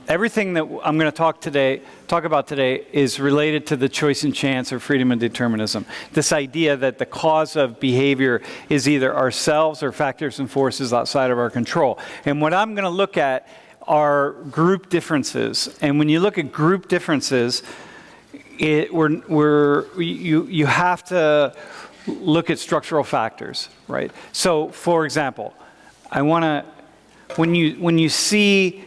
Everything that I'm going to talk about today is related to the choice and chance or freedom and determinism. This idea that the cause of behavior is either ourselves or factors and forces outside of our control. And what I'm going to look at are group differences. And when you look at group differences, you have to look at structural factors, right? So, for example, when you see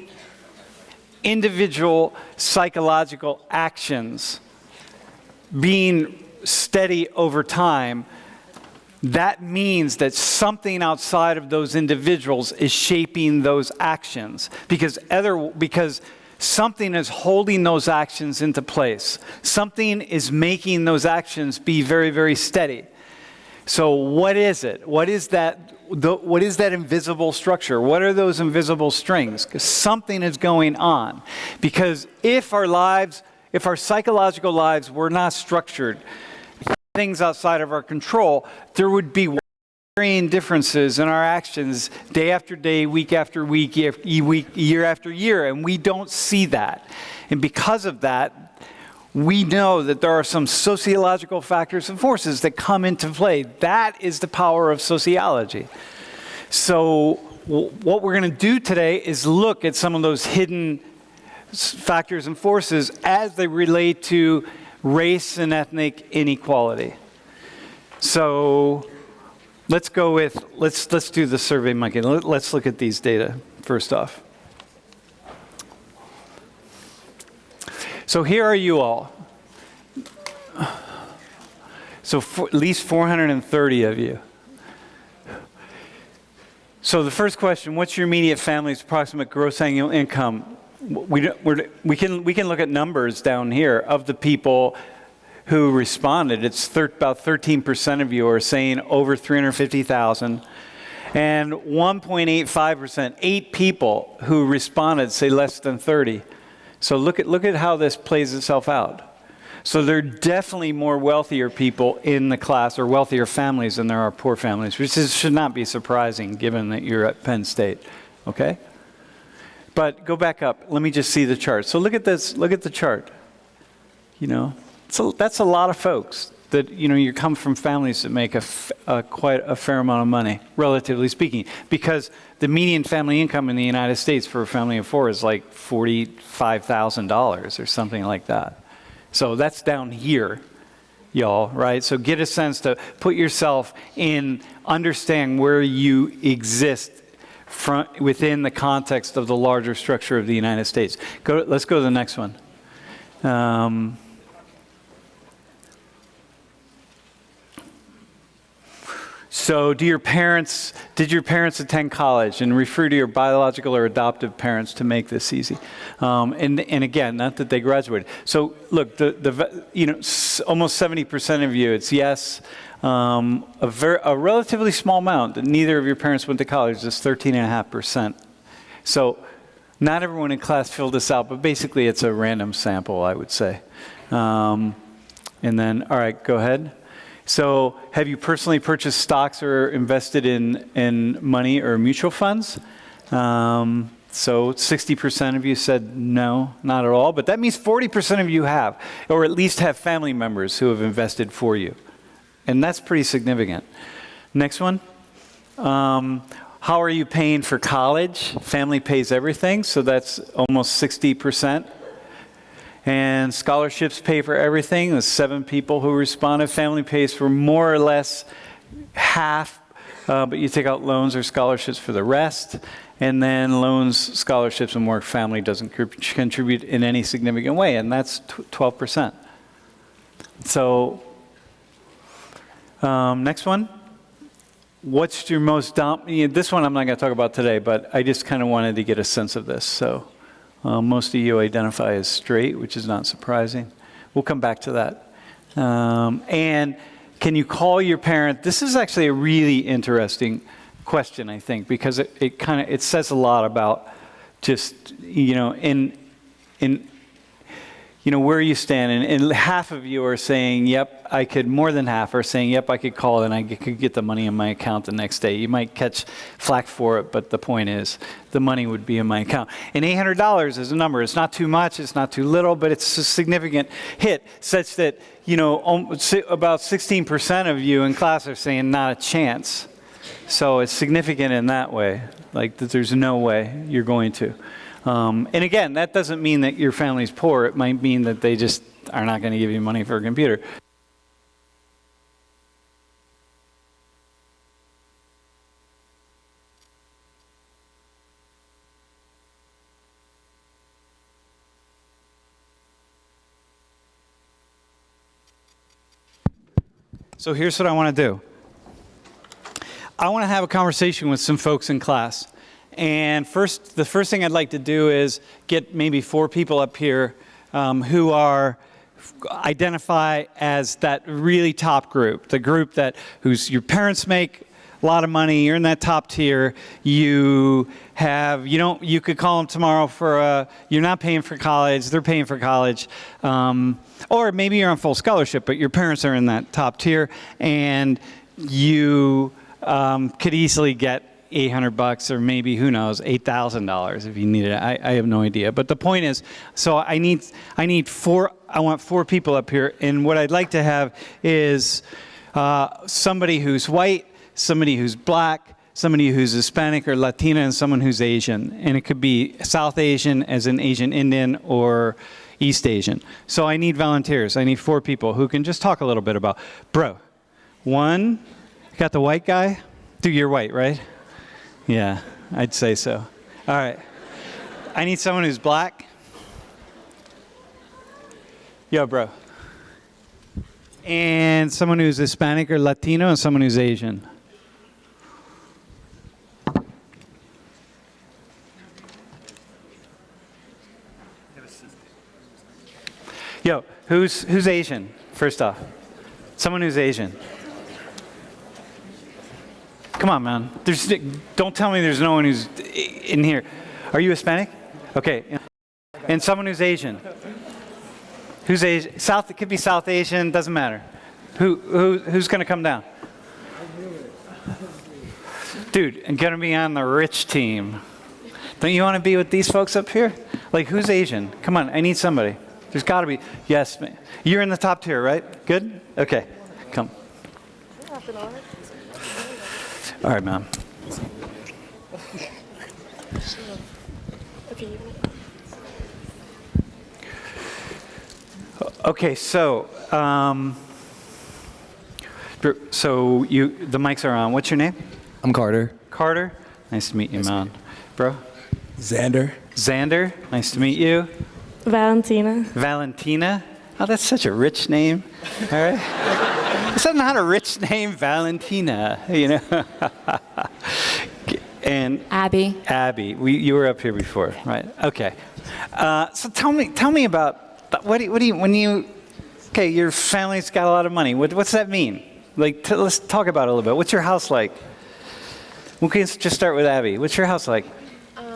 individual psychological actions being steady over time, that means that something outside of those individuals is shaping those actions, because something is holding those actions into place. Something is making those actions be very, very steady. So what is it? What is that invisible structure? What are those invisible strings? Because something is going on. Because if our psychological lives were not structured, things outside of our control, there would be varying differences in our actions day after day, week after week, year after year, and we don't see that. And because of that, we know that there are some sociological factors and forces that come into play. That is the power of sociology. So what we're going to do today is look at some of those hidden factors and forces as they relate to race and ethnic inequality. So let's do the Survey Monkey. Let's look at these data first off. So here are you all. So at least 430 of you. So the first question, what's your immediate family's approximate gross annual income? We can look at numbers down here of the people who responded. It's about 13% of you are saying over 350,000. And 1.85%, 8 people who responded say less than 30. So look at how this plays itself out. So there are definitely more wealthier people in the class, or wealthier families, than there are poor families, which should not be surprising given that you're at Penn State, okay? But go back up. Let me just see the chart. So look at this. Look at the chart. So that's a lot of folks that, you come from families that make quite a fair amount of money, relatively speaking, because the median family income in the United States for a family of 4 is like $45,000 or something like that. So that's down here, y'all, right? So get a sense to put yourself in, understand where you exist within the context of the larger structure of the United States. Let's go to the next one. So did your parents attend college? And refer to your biological or adoptive parents to make this easy. And again, not that they graduated. So look, almost 70% of you, it's yes. A relatively small amount that neither of your parents went to college is 13.5%. So not everyone in class filled this out, but basically it's a random sample, I would say. And then, all right, go ahead. So have you personally purchased stocks or invested in money or mutual funds? So 60% of you said no, not at all. But that means 40% of you have, or at least have family members who have invested for you. And that's pretty significant. Next one. How are you paying for college? Family pays everything, so that's almost 60%. And scholarships pay for everything. There's 7 people who responded. Family pays for more or less half, but you take out loans or scholarships for the rest. And then loans, scholarships, and work family doesn't contribute in any significant way, and that's 12%. So, next one. What's your most this one I'm not going to talk about today, but I just kind of wanted to get a sense of this. So. Most of you identify as straight, which is not surprising. We'll come back to that. And can you call your parent? This is actually a really interesting question, I think, because it says a lot about just, where are you standing? And half of you are saying, yep, I could, more than half are saying, yep, I could call and I could get the money in my account the next day. You might catch flack for it, but the point is, the money would be in my account. And $800 is a number. It's not too much, it's not too little, but it's a significant hit, such that, about 16% of you in class are saying not a chance. So it's significant in that way, like that there's no way you're going to. And again, that doesn't mean that your family's poor. It might mean that they just are not going to give you money for a computer. So here's what I want to do. I want to have a conversation with some folks in class. And the first thing I'd like to do is get maybe 4 people up here who identify as that really top group, the group your parents make a lot of money, you're in that top tier, you could call them tomorrow you're not paying for college, they're paying for college, or maybe you're on full scholarship, but your parents are in that top tier, and you could easily get $800 or maybe, who knows, $8,000 if you need it. I have no idea. But the point is, so I want 4 people up here, and what I'd like to have is somebody who's white, somebody who's black, somebody who's Hispanic or Latina, and someone who's Asian. And it could be South Asian as in Asian Indian or East Asian. So I need volunteers. I need 4 people who can just talk a little bit about, one, got the white guy? Dude, you're white, right? Yeah, I'd say so. All right. I need someone who's black. Yo, bro. And someone who's Hispanic or Latino, and someone who's Asian. Yo, who's Asian, first off? Someone who's Asian. Come on, man. Don't tell me there's no one who's in here. Are you Hispanic? Okay. And someone who's Asian. Who's Asian? It could be South Asian, doesn't matter. Who's going to come down? Dude, I'm going to be on the rich team. Don't you want to be with these folks up here? Like, who's Asian? Come on, I need somebody. There's got to be. Yes, man. You're in the top tier, right? Good? Okay. Come. All right, ma'am. Okay, so the mics are on. What's your name? I'm Carter. Carter. Nice to meet you, man. Bro? Xander. Xander. Nice to meet you. Valentina. Valentina. Oh, that's such a rich name. All right. It's not a rich name, Valentina, And Abby. Abby, you were up here before, right? Okay. So tell me about okay, your family's got a lot of money. What's that mean? Like, let's talk about it a little bit. What's your house like? We can just start with Abby. What's your house like?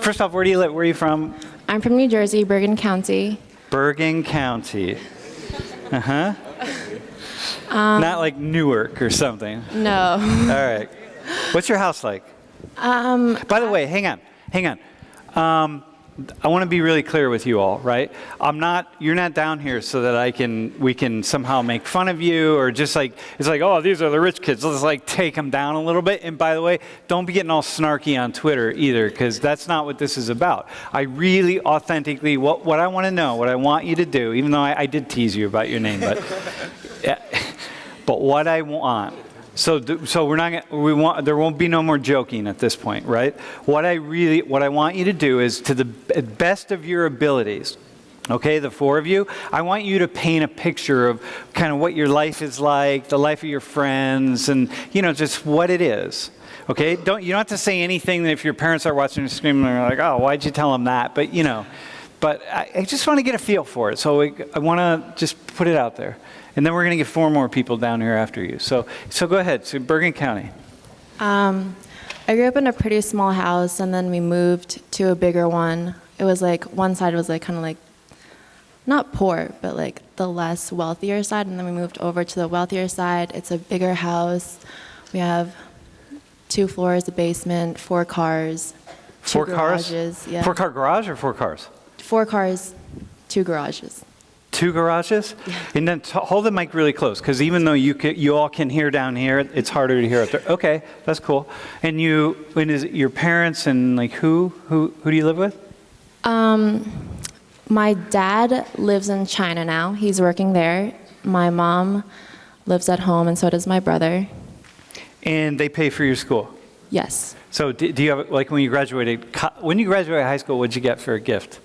First off, where do you live? Where are you from? I'm from New Jersey, Bergen County. Bergen County. Uh-huh. Not like Newark or something. No. All right. What's your house like? By the way, hang on. I want to be really clear with you all, right? You're not down here so that we can somehow make fun of you or just like, it's like, oh, these are the rich kids. Let's like take them down a little bit. And by the way, don't be getting all snarky on Twitter either, because that's not what this is about. I really authentically, what I want to know, what I want you to do, even though I did tease you about your name, but, but what I want, so there won't be no more joking at this point, right? What I want you to do is, to the best of your abilities, okay, the 4 of you, I want you to paint a picture of kind of what your life is like, the life of your friends, and just what it is. Okay, you don't have to say anything that if your parents are watching and screaming, they're like, oh, why'd you tell them that? But but I just want to get a feel for it. So I want to just put it out there. And then we're going to get 4 more people down here after you. So go ahead. So Bergen County. I grew up in a pretty small house, and then we moved to a bigger one. It was like, one side was like kind of like not poor, but like the less wealthier side. And then we moved over to the wealthier side. It's a bigger house. We have 2 floors, a basement, 4 cars, 2 4 cars? garages. Yeah. 4-car garage or 4 cars? 4 cars, 2 garages. 2 garages? And then hold the mic really close, because even though you all can hear down here, it's harder to hear up there. Okay, that's cool. And is it your parents and like who do you live with? My dad lives in China now. He's working there. My mom lives at home, and so does my brother. And they pay for your school? Yes. So do you have, like when you graduated high school, what'd you get for a gift?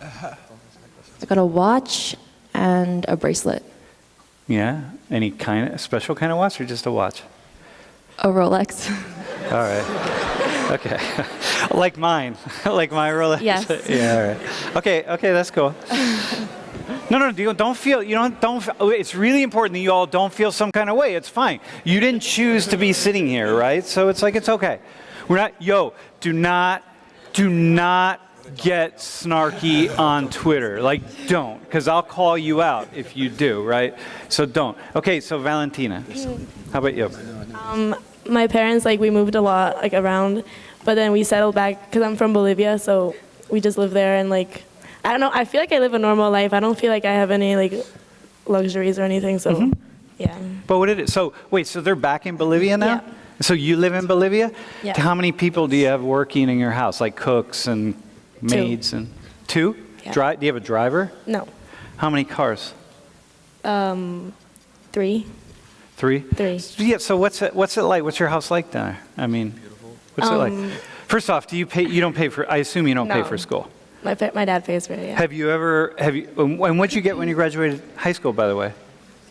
I got a watch and a bracelet. Yeah? Any special kind of watch or just a watch? A Rolex. All right. Okay. Like mine. Like my Rolex. Yes. Yeah, all right. Okay, that's cool. No, don't feel, it's really important that you all don't feel some kind of way. It's fine. You didn't choose to be sitting here, right? So it's like, it's okay. Do not get snarky on Twitter. Like, don't, because I'll call you out if you do, right? So don't. Okay, so Valentina, how about you? My parents, like, we moved a lot, like, around, but then we settled back, because I'm from Bolivia, so we just live there, and, like, I don't know, I feel like I live a normal life. I don't feel like I have any, like, luxuries or anything, so, yeah. But what did it, so they're back in Bolivia now? Yeah. So you live in Bolivia? Yeah. How many people do you have working in your house, like cooks and maids? 2? Yeah. Do you have a driver? No. How many cars? 3. 3? 3. Yeah, so what's it like? What's your house like there? I mean, what's it like? First off, I assume you don't pay No. for school. My dad pays for it, yeah. And what'd you get when you graduated high school, by the way?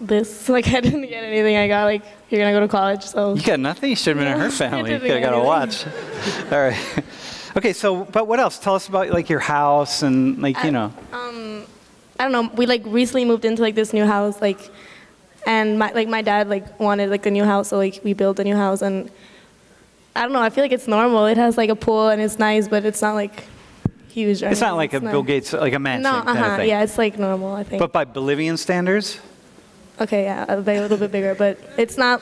This, like, I didn't get anything. I got, like, you're going to go to college, so. You got nothing? You should have been in her family. You I could didn't have got a get watch. All right. Okay, so, but what else? Tell us about, like, your house and, like, I don't know. We, like, recently moved into, like, this new house, like, and my dad, like, wanted, like, a new house, so, like, we built a new house, and I don't know. I feel like it's normal. It has, like, a pool, and it's nice, but it's not, like, huge. It's not like a Bill Gates, like a mansion No, kind of thing. yeah, it's, like, normal, I think. But by Bolivian standards? Okay, yeah, a little bit bigger, but it's not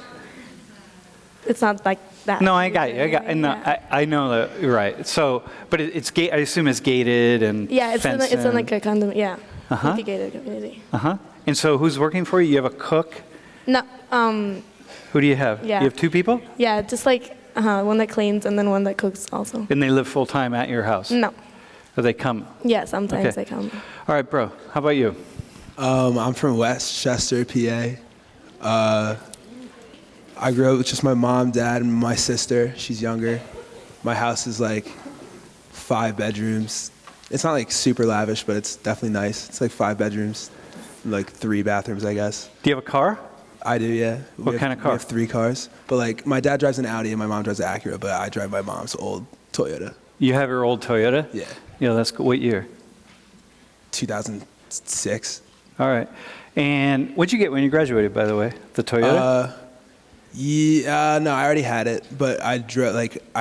like that. No, I got you. I know that. You're right. So, but it's I assume it's gated and Yeah, it's fenced in like a condom. Yeah, Uh-huh. like a gated community. And so, who's working for you? You have a cook. No, Who do you have? Yeah. You have 2 people, yeah, just like one that cleans and then one that cooks also. and they live full time at your house. No. Or they come. Yeah, sometimes Okay. they come. All right, bro. How about you? I'm from Westchester, PA. I grew up with just my mom, dad, and my sister. She's younger. My house is like 5 bedrooms. It's not like super lavish, but it's definitely nice. It's like 5 bedrooms, like 3 bathrooms, I guess. Do you have a car? I do, yeah. What kind of car? We have 3 cars. But like my dad drives an Audi and my mom drives an Acura, but I drive my mom's old Toyota. You have your old Toyota? Yeah. Yeah, that's cool. What year? 2006. All right. And what'd you get when you graduated, by the way? The Toyota? No, I already had it, but I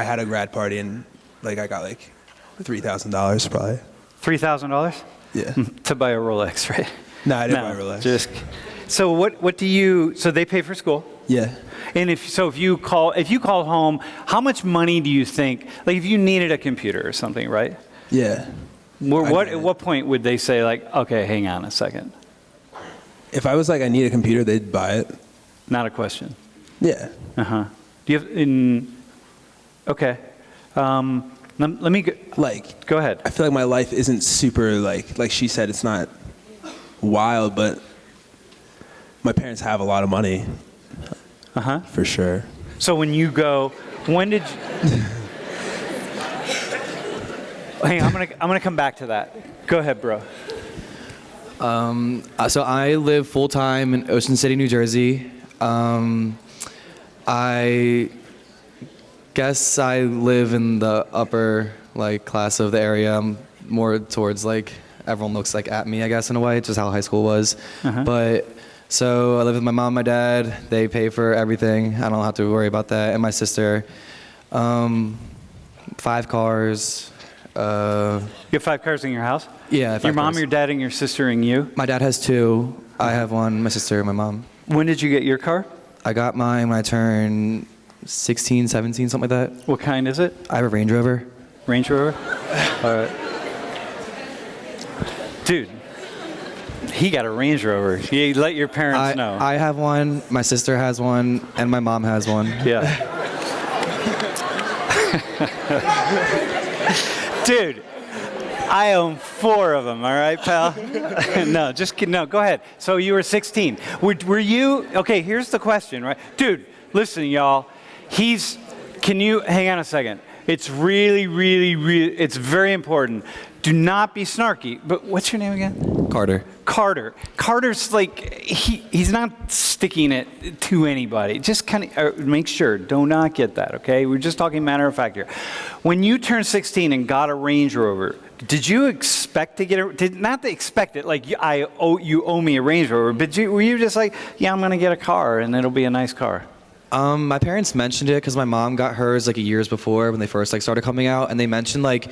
had a grad party and like I got like $3,000 probably. $3,000? Yeah. To buy a Rolex, right? No, I didn't buy a Rolex. So what do you? So they pay for school. Yeah. And if you call home, how much money do you think? Like if you needed a computer or something, right? Yeah. At what point would they say like, okay, hang on a second? If I was like I need a computer, they'd buy it. Not a question. Yeah. Do you have Okay. Let me go ahead. I feel like my life isn't super like she said, it's not wild, but my parents have a lot of money. For sure. So when you go, when did you... Hang on, I'm gonna come back to that. Go ahead, bro. So I live full-time in Ocean City, New Jersey. I guess I live in the upper class of the area. I'm more towards everyone looks at me, I guess, in a way, just how high school was. But so I live with my mom, my dad. They pay for everything. I don't have to worry about that. And my sister, 5 cars. You have 5 cars in your house? Yeah, 5 Your mom, cars. your dad, and your sister, and you? My dad has 2. I have 1, my sister, and my mom. When did you get your car? I got mine when I turned 16, 17, something like that. What kind is it? I have a Range Rover. Range Rover? All right. Dude, he got a Range Rover. You let your parents know. I have 1, my sister has 1, and my mom has 1. Yeah. Dude, I own 4 of them, all right, pal? No, just kidding. No, go ahead. So you were 16. Were you, okay, here's the question, right? Dude, listen, y'all. Can you, hang on a second. It's really, it's very important. Do not be snarky. But what's your name again? Carter. Carter's like, he's not sticking it to anybody. Just kind of make sure. Do not get that, okay? We're just talking matter of fact here. When you turned 16 and got a Range Rover, did you expect to get not to expect it, like you owe me a Range Rover, but were you just like, yeah, I'm going to get a car and it'll be a nice car? My parents mentioned it because my mom got hers like years before when they first like started coming out, and they mentioned like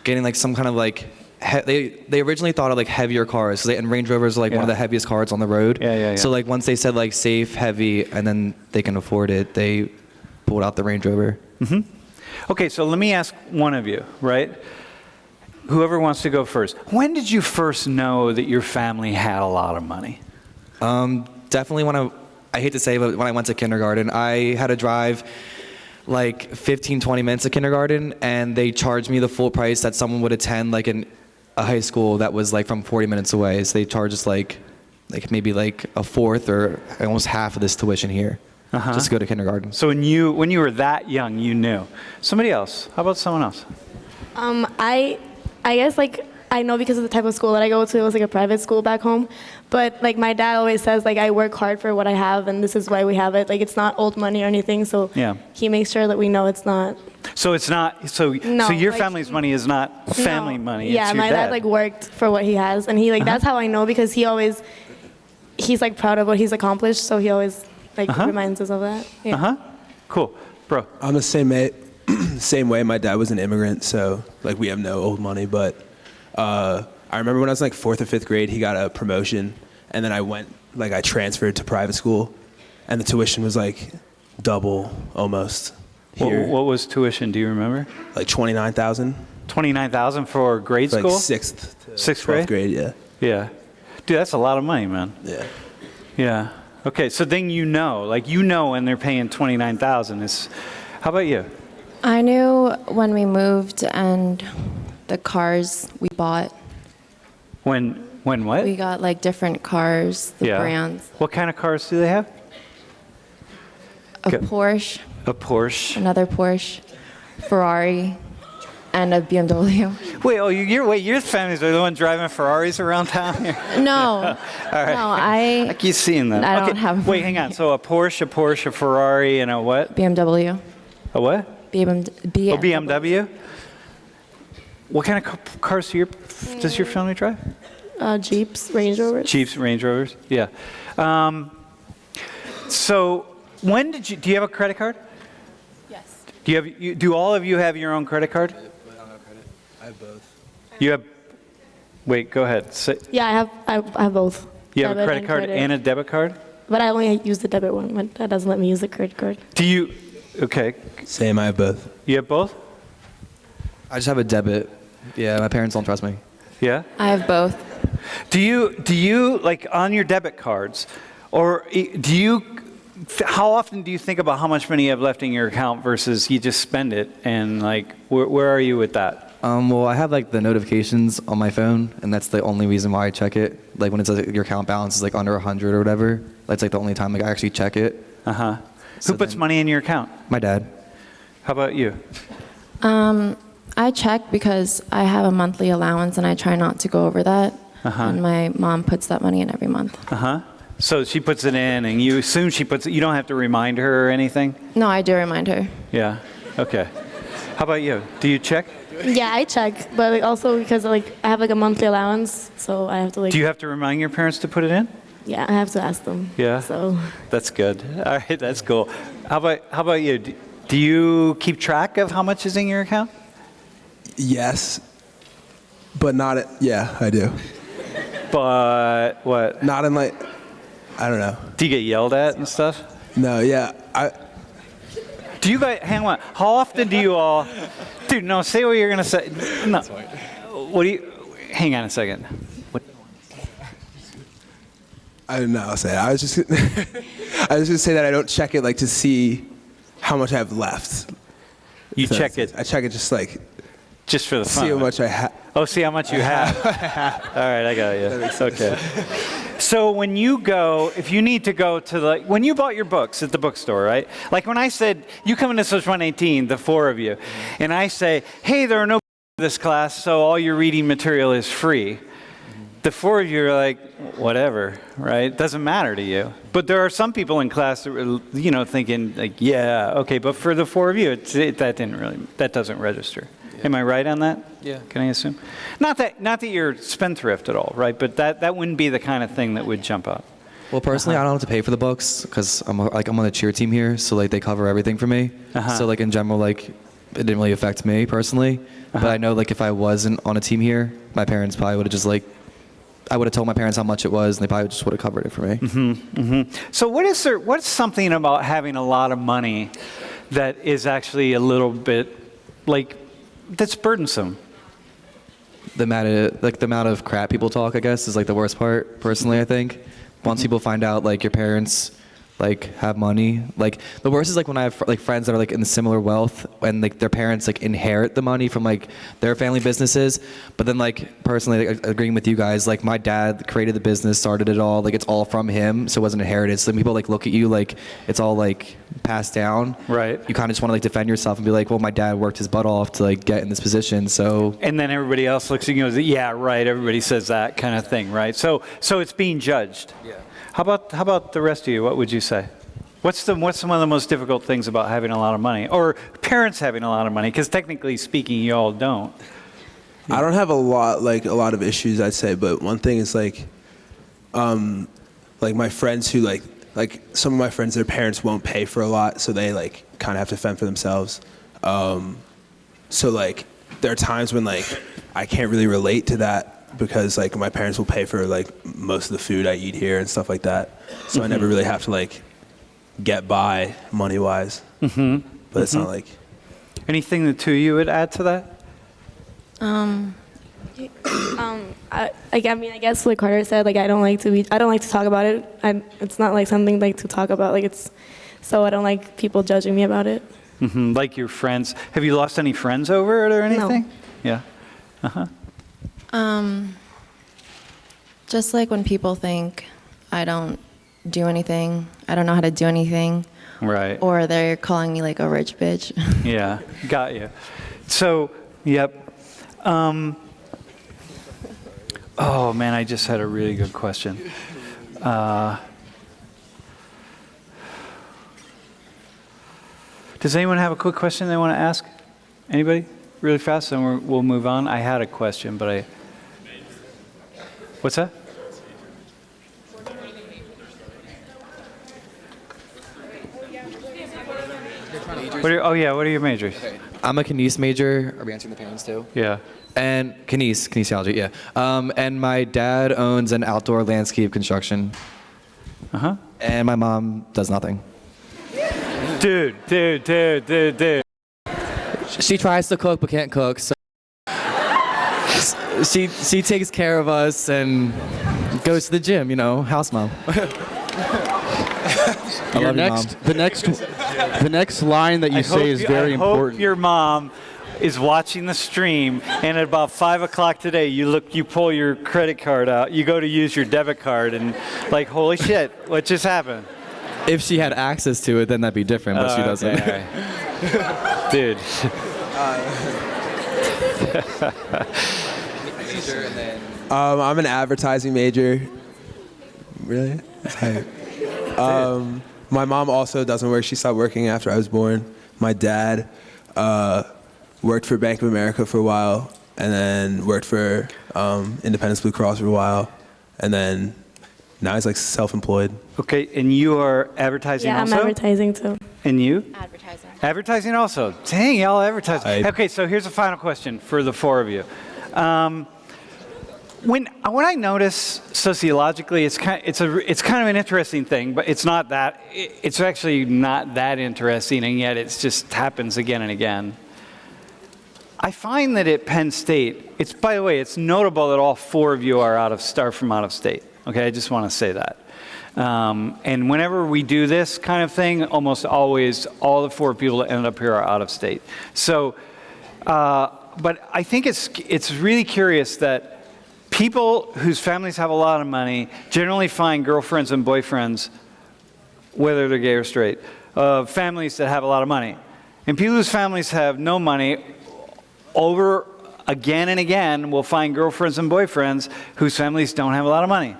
getting like some kind of like they originally thought of like heavier cars, and Range Rovers are like one of the heaviest cars on the road. Yeah. So like once they said like safe, heavy, and then they can afford it, they pulled out the Range Rover. Mm-hmm. Okay, so let me ask one of you, right? Whoever wants to go first. When did you first know that your family had a lot of money? Definitely when I hate to say, but when I went to kindergarten, I had to drive like 15, 20 minutes to kindergarten, and they charged me the full price that someone would attend like in a high school that was like from 40 minutes away. So they charged us like maybe like a fourth or almost half of this tuition here just to go to kindergarten. So when you were that young, you knew. Somebody else. How about someone else? I guess like I know because of the type of school that I go to. It was like a private school back home, but like my dad always says like I work hard for what I have, and this is why we have it. Like it's not old money or anything. So he makes sure that we know it's not. So it's not. So your family's money is not family money. Yeah, it's your my dad like worked for what he has, and he like that's how I know because he's like proud of what he's accomplished. So he always like reminds us of that. Yeah. Cool, bro. I'm the same way. My dad was an immigrant, so like we have no old money, but. I remember when I was like 4th or 5th grade, he got a promotion, and then I transferred to private school, and the tuition was like double almost here. What was tuition? Do you remember? Like $29,000. $29,000 for grade school? Like 6th to 12th grade, yeah. Yeah. Dude, that's a lot of money, man. Yeah. Yeah. Okay, so then when they're paying $29,000. How about you? I knew when we moved and the cars we bought. When what? We got like different cars, the brands. What kind of cars do they have? A Porsche. A Porsche. Another Porsche, Ferrari, and a BMW. Wait, your families are the ones driving Ferraris around town here? No. All right. No, I keep seeing them. I don't have. Wait, hang on. So a Porsche, a Ferrari, and a what? BMW. A what? BMW. Oh, BMW? What kind of cars does your family drive? Jeeps, Range Rovers. Jeeps, Range Rovers, yeah. So when do you have a credit card? Yes. Do all of you have your own credit card? I don't have credit. I have both. You have, wait, go ahead. Yeah, I have both. You have a credit card and a debit card? But I only use the debit one. My dad doesn't let me use the credit card. Okay. Same, I have both. You have both? I just have a debit. Yeah, my parents don't trust me. Yeah? I have both. Do you like on your debit cards, or how often do you think about how much money you have left in your account versus you just spend it, and like where are you with that? Well, I have like the notifications on my phone, and that's the only reason why I check it. Like when it says like, your account balance is like under 100 or whatever, that's like the only time like I actually check it. Who puts money in your account? My dad. How about you? I check because I have a monthly allowance and I try not to go over that. And my mom puts that money in every month. So she puts it in, and you assume she puts it. You don't have to remind her or anything. No, I do remind her. Yeah. Okay. How about you? Do you check? Yeah, I check, but like also because like I have like a monthly allowance, so I have to like. Do you have to remind your parents to put it in? Yeah, I have to ask them. Yeah. So. That's good. All right, that's cool. How about you? Do you keep track of how much is in your account? Yes, but not at, yeah, I do. But what? Not in like, I don't know. Do you get yelled at and stuff? No, yeah, Do you guys, hang on, how often do you all, dude, no, say what you're going to say. No. What do you, hang on a second. What? I don't know, I'll say it. I was just gonna say that I don't check it like to see how much I have left. You So check it I check it just like, just for the fun. see how of it. much I have. Oh, see how much you have. All right, I got you. Okay. So when you go, if you need to go to the, when you bought your books at the bookstore, right? Like when I said, you come into Social 118, the four of you, and I say, hey, there are no books in this class, so all your reading material is free. The four of you are like, whatever, right? Doesn't matter to you. But there are some people in class that were, you know, thinking like, yeah, okay. But for the four of you, that doesn't register. Yeah. Am I right on that? Yeah. Can I assume? Not that you're spendthrift at all, right? But that wouldn't be the kind of thing that would jump up. Well, personally, I don't have to pay for the books because I'm on the cheer team here, so like they cover everything for me. So like in general, like it didn't really affect me personally. But I know like if I wasn't on a team here, my parents probably would have just like, I would have told my parents how much it was, and they probably just would have covered it for me. So what's something about having a lot of money that is actually a little bit like that's burdensome? The amount of crap people talk, I guess, is like the worst part. Personally, I think once people find out like your parents like have money, like the worst is like when I have like friends that are like in similar wealth and like their parents like inherit the money from like their family businesses, but then like personally like, agreeing with you guys, like my dad created the business, started it all, like it's all from him, so it wasn't inherited. So then people like look at you like it's all like passed down. Right. You kind of just want to like defend yourself and be like, well, my dad worked his butt off to like get in this position, so. And then everybody else looks at you and goes, yeah, right, everybody says that kind of thing, right? So it's being judged. Yeah. How about the rest of you? What would you say? What's some of the most difficult things about having a lot of money, or parents having a lot of money? Because technically speaking, you all don't. I don't have a lot of issues, I'd say, but one thing is like my friends who like some of my friends, their parents won't pay for a lot, so they like kind of have to fend for themselves. So like there are times when like I can't really relate to that because like my parents will pay for like most of the food I eat here and stuff like that. So I never really have to like get by money wise. But it's not like. Anything the two of you would add to that? I guess like Carter said, like I don't like to talk about it. It's not like something like to talk about. Like so I don't like people judging me about it. Like your friends. Have you lost any friends over it or anything? No. Yeah. Just like when people think I don't do anything, I don't know how to do anything. Right. Or they're calling me like a rich bitch. Yeah, got you. So, yep. Oh man, I just had a really good question. Does anyone have a quick question they want to ask? Anybody? Really fast, and we'll move on. I had a question, but What's that? What are your majors? Okay. I'm a kines major. Are we answering the parents too? Yeah. And kinesiology, yeah. And my dad owns an outdoor landscape construction. And my mom does nothing. Dude. She tries to cook but can't cook, so she takes care of us and goes to the gym, you know, house mom. The next line that you say is very important. I hope your mom is watching the stream, and at about 5 o'clock today, you pull your credit card out, you go to use your debit card, and like, holy shit, what just happened? If she had access to it, then that'd be different, but she doesn't. Okay, right. Dude. I'm an advertising major. Really? My mom also doesn't work. She stopped working after I was born. My dad worked for Bank of America for a while, and then worked for Independence Blue Cross for a while, and then now he's like self-employed. Okay, and you are advertising Yeah, also? I'm advertising too. And you? Advertising. Advertising also. Dang, y'all advertise. I- Okay, so here's a final question for the four of you. When I notice sociologically, it's kind of an interesting thing, but it's not that. It's actually not that interesting, and yet it just happens again and again. I find that at Penn State, by the way, it's notable that all four of you are from out of state. Okay, I just want to say that. And whenever we do this kind of thing, almost always all the four people that end up here are out of state. So, but I think it's really curious that people whose families have a lot of money generally find girlfriends and boyfriends, whether they're gay or straight, families that have a lot of money. And people whose families have no money, over again and again, will find girlfriends and boyfriends whose families don't have a lot of money.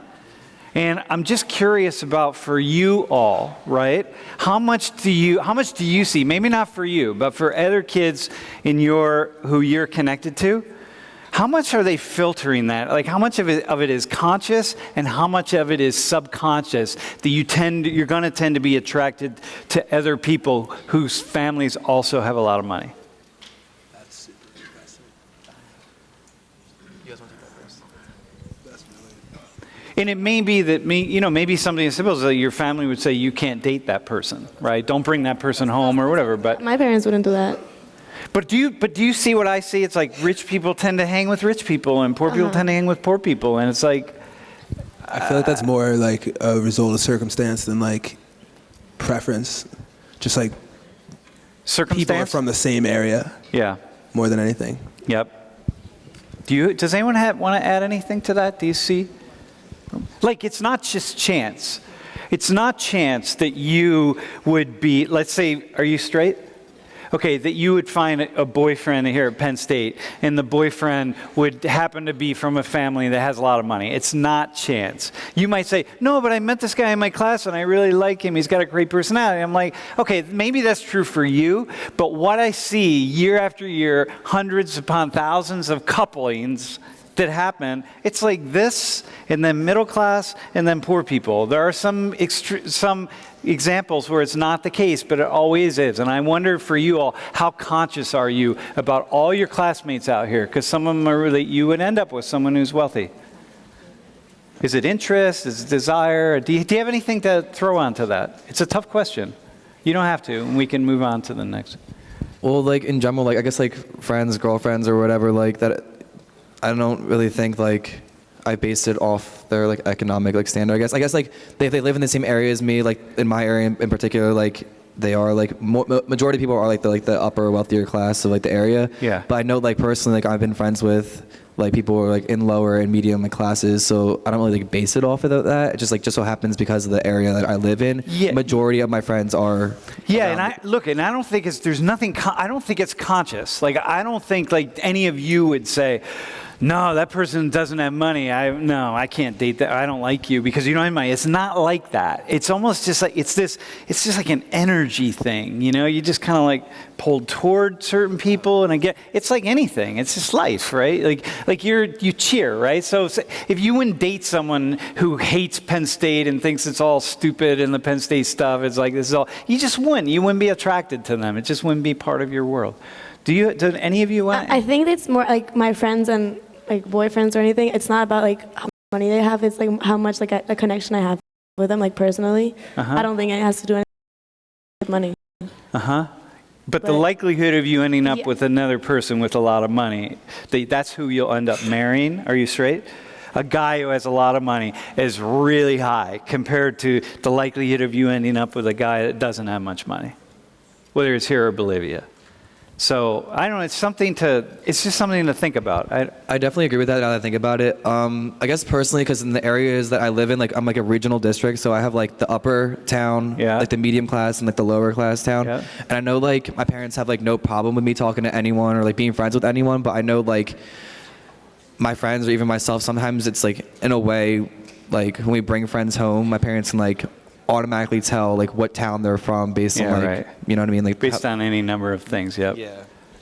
And I'm just curious about, for you all, right? How much do you see, maybe not for you, but for other kids who you're connected to? How much are they filtering that? Like, how much of it is conscious, and how much of it is subconscious that you're going to tend to be attracted to other people whose families also have a lot of money? That's super impressive. You guys want to take that first? That's really. And it may be that maybe something as simple as that your family would say you can't date that person, right? Don't bring that person home or whatever. But My parents wouldn't do that. do you see what I see? It's like rich people tend to hang with rich people, and poor people tend to hang with poor people, and it's like I feel like that's more like a result of circumstance than like preference. Just like circumstance. people are from the same area Yeah. more than anything. Yep. Does anyone want to add anything to that? Do you see? Like, it's not just chance. It's not chance that you would be, let's say, are you straight? Okay, that you would find a boyfriend here at Penn State, and the boyfriend would happen to be from a family that has a lot of money. It's not chance. You might say, no, but I met this guy in my class and I really like him. He's got a great personality. I'm like, okay, maybe that's true for you, but what I see year after year, hundreds upon thousands of couplings that happen, it's like this, and then middle class, and then poor people. There are some examples where it's not the case, but it always is. And I wonder for you all, how conscious are you about all your classmates out here? Because some of them are really, you would end up with someone who's wealthy. Is it interest? Is it desire? Do you have anything to throw onto that? It's a tough question. You don't have to, and we can move on to the next. Well, like in general, like I guess like friends, girlfriends, or whatever, like that. I don't really think like I based it off their like economic like standard. I guess like if they live in the same area as me, like in my area in particular, like they are like majority of people are like the upper wealthier class of like the area. Yeah. But I know like personally, like I've been friends with like people who are like in lower and medium like classes, so I don't really like base it off of that. It just so happens because of the area that I live in. Yeah. Majority of my friends are. Yeah, and I don't think I don't think it's conscious. Like, I don't think like any of you would say, no, that person doesn't have money. I can't date that. I don't like you because you don't have money. It's not like that. It's almost just like it's just like an energy thing, you know? You just kind of like pulled toward certain people, and again, it's like anything. It's just life, right? Like you cheer, right? So if you wouldn't date someone who hates Penn State and thinks it's all stupid and the Penn State stuff, it's like this is all, you just wouldn't. You wouldn't be attracted to them. It just wouldn't be part of your world. Do any of you want? I think it's more like my friends and like boyfriends or anything. It's not about like how much money they have. It's like how much like a connection I have with them, like personally. I don't think it has to do anything with money. But the likelihood of you ending up with another person with a lot of money, that's who you'll end up marrying. Are you straight? A guy who has a lot of money is really high compared to the likelihood of you ending up with a guy that doesn't have much money, whether it's here or Bolivia. So I don't know. It's just something to think about. I definitely agree with that now that I think about it. I guess personally, because in the areas that I live in, like I'm like a regional district, so I have like the upper town, like the medium class, and like the lower class town. Yeah. And I know like my parents have like no problem with me talking to anyone or like being friends with anyone, but I know like my friends or even myself, sometimes it's like in a way, like when we bring friends home, my parents can like automatically tell like what town they're from based on like you know what I mean, like based on any number of things. Yep.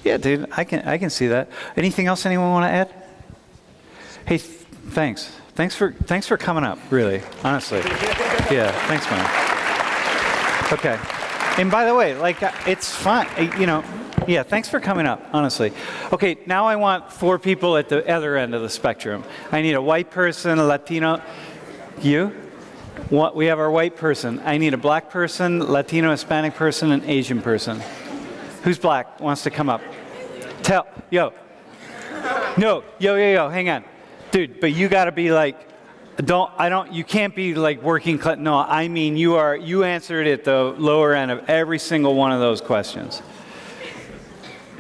Yeah, dude, I can see that. Anything else anyone want to add? Hey, thanks for coming up, really, honestly. Yeah, thanks, man. Okay, And by the way, like, it's fun, you know. Yeah, thanks for coming up, honestly. Okay, now I want 4 people at the other end of the spectrum. I need a white person, a Latino. You? We have our white person. I need a black person, Latino, Hispanic person, and Asian person. Who's black? Wants to come up? Yo. No, yo, hang on. Dude, but you gotta be like, you can't be like working class. No, I mean, you answered at the lower end of every single one of those questions.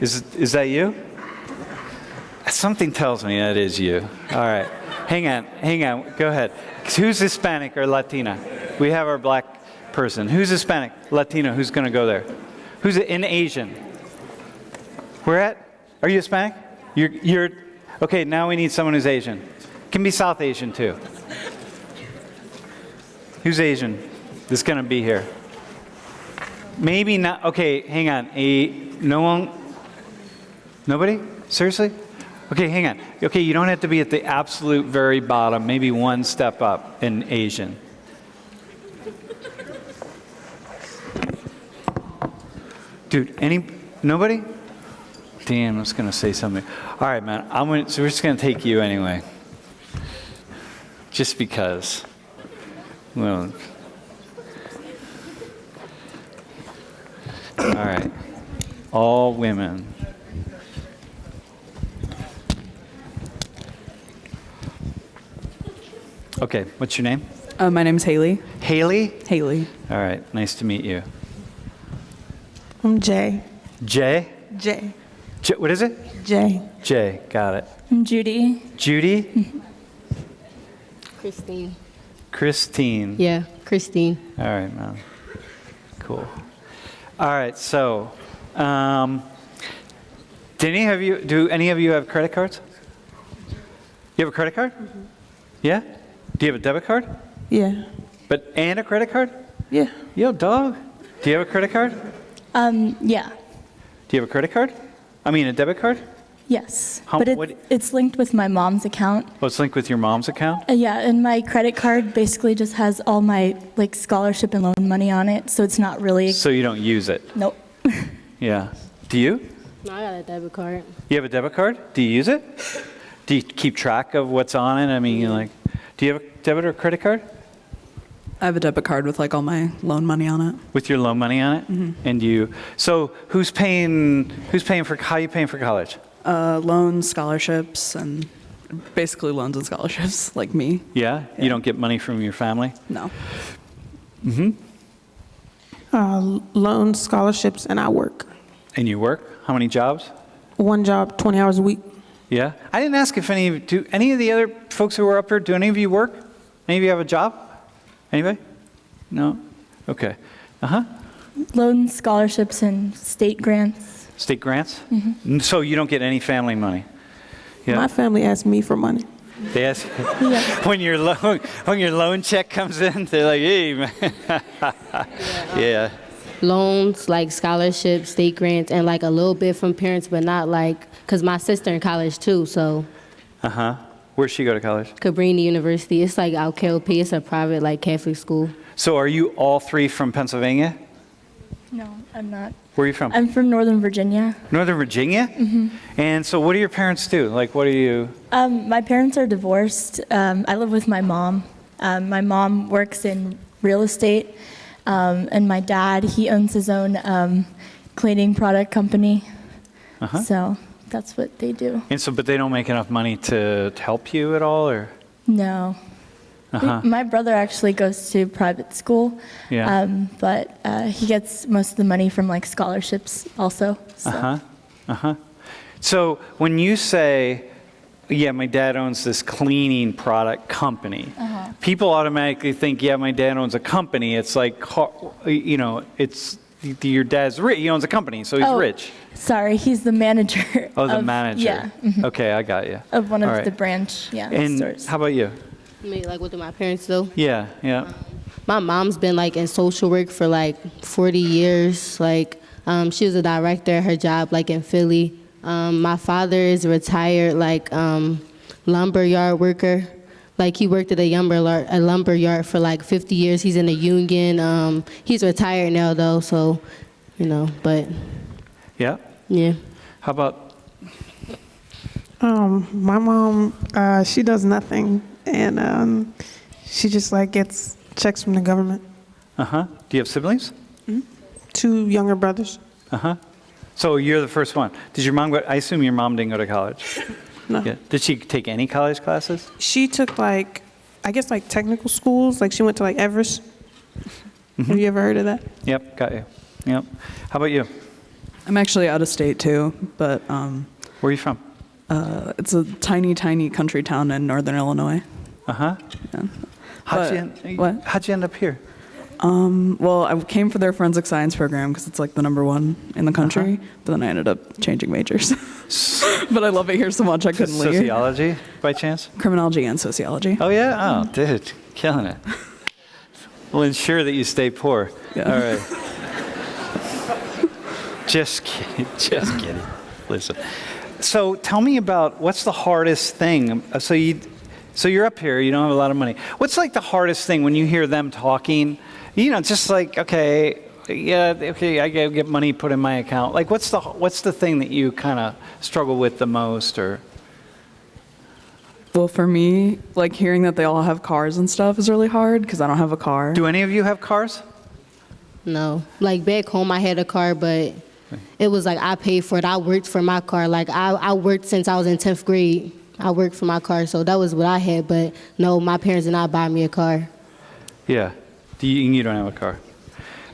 Is that you? Something tells me that is you. All right. Hang on. Go ahead. Who's Hispanic or Latina? We have our black person. Who's Hispanic? Latino. Who's going to go there? Who's in Asian? Are you Hispanic? You're okay. Now we need someone who's Asian. Can be South Asian too. Who's Asian? That's going to be here. Maybe not. Okay, hang on. No one. Nobody? Seriously? Okay, hang on. Okay, you don't have to be at the absolute very bottom. Maybe one step up in Asian. Dude, nobody? Damn, I was gonna say something. All right, man. So we're just gonna take you anyway. Just because. Well. All right. All women. Okay, what's your name? My name's Haley. Haley? Haley. All right, nice to meet you. I'm Jay. Jay? Jay. What is it? Jay. Jay, got it. I'm Judy. Judy? Christine. Christine. Yeah, Christine. All right, man. Cool. All right, so, do any of you have credit cards? You have a credit card? Mm-hmm. Yeah? Do you have a debit card? Yeah. And a credit card? Yeah. Yo, dog. Do you have a credit card? Yeah. Do you have a credit card? I mean, a debit card? Yes. How- But what- it's linked with my mom's account. Oh, it's linked with your mom's account? Yeah, and my credit card basically just has all my like scholarship and loan money on it, so it's not really. So you don't use it? Nope. Yeah. Do you? No, I got a debit card. You have a debit card? Do you use it? Do you keep track of what's on it? I mean, like, do you have a debit or credit card? I have a debit card with like all my loan money on it. With your loan money on it? Mm-hmm. And so how are you paying for college? Loans, scholarships, and basically loans and scholarships, like me. Yeah? You don't get money from your family? No. Mm-hmm. Loans, scholarships, and I work. And you work? How many jobs? One job, 20 hours a week. Yeah? I didn't ask if do any of the other folks who were up here, do any of you work? Any of you have a job? Anybody? No? Okay. Uh-huh. Loans, scholarships, and state grants. State grants? Mm-hmm. So you don't get any family money? Yeah. My family asks me for money. They ask when your loan check comes in, they're like, hey, man. Yeah. Loans, like scholarships, state grants, and like a little bit from parents, but not like, because my sister in college too, so. Uh-huh. Where'd she go to college? Cabrini University. It's like out KLP. It's a private, like, Catholic school. So are you all three from Pennsylvania? No, I'm not. Where are you from? I'm from Northern Virginia. Northern Virginia? Mm-hmm. And so what do your parents do? Like, what do you? My parents are divorced. I live with my mom. My mom works in real estate, and my dad, he owns his own cleaning product company. Uh-huh. So that's what they do. And so, but they don't make enough money to help you at all, or? No. Uh-huh. My brother actually goes to private school, Yeah. but he gets most of the money from like scholarships also. So. Uh-huh. Uh-huh. So when you say, yeah, my dad owns this cleaning product company, people automatically think, yeah, my dad owns a company. It's like, it's your dad's rich. He owns a company, so he's rich. Sorry, he's the manager. Oh, the manager. Yeah. Mm-hmm. Okay, I got you. Of one of All right. the branch, And stores. how about you? Me, like, what do my parents do? Yeah, yeah. My mom's been like in social work for like 40 years. Like, she was a director at her job, like in Philly. My father is a retired, like, lumber yard worker. Like he worked at a lumber yard for like 50 years. He's in the union. He's retired now though, so but Yeah. yeah. How about My mom, she does nothing, and she just like gets checks from the government. Do you have siblings? 2 younger brothers. So you're the first one. Did your mom go? I assume your mom didn't go to college. No. Yeah. Did she take any college classes? She took like, I guess like technical schools. Like she went to like Everest. Have you ever heard of that? Yep. Got you. Yep. How about you? I'm actually out of state too, but Where are you from? it's a tiny, tiny country town in northern Illinois. Yeah. What? How'd you end up here? Well, I came for their forensic science program because it's like the #1 in the country, but then I ended up changing majors. But I love it here so much I couldn't leave. Sociology, by chance? Criminology and sociology. Oh yeah. Oh, dude, killing it. We'll ensure that you stay poor. Yeah. All right. Just kidding. Just kidding. Listen. So tell me about what's the hardest thing. So you're up here. You don't have a lot of money. What's like the hardest thing when you hear them talking? Just like, okay, I gotta get money put in my account. Like, what's the thing that you kind of struggle with the most, or? Well, for me, like hearing that they all have cars and stuff is really hard because I don't have a car. Do any of you have cars? No. Like back home, I had a car, but it was like I paid for it. I worked for my car. Like I worked since I was in 10th grade. I worked for my car, so that was what I had. But no, my parents did not buy me a car. Yeah. You don't have a car.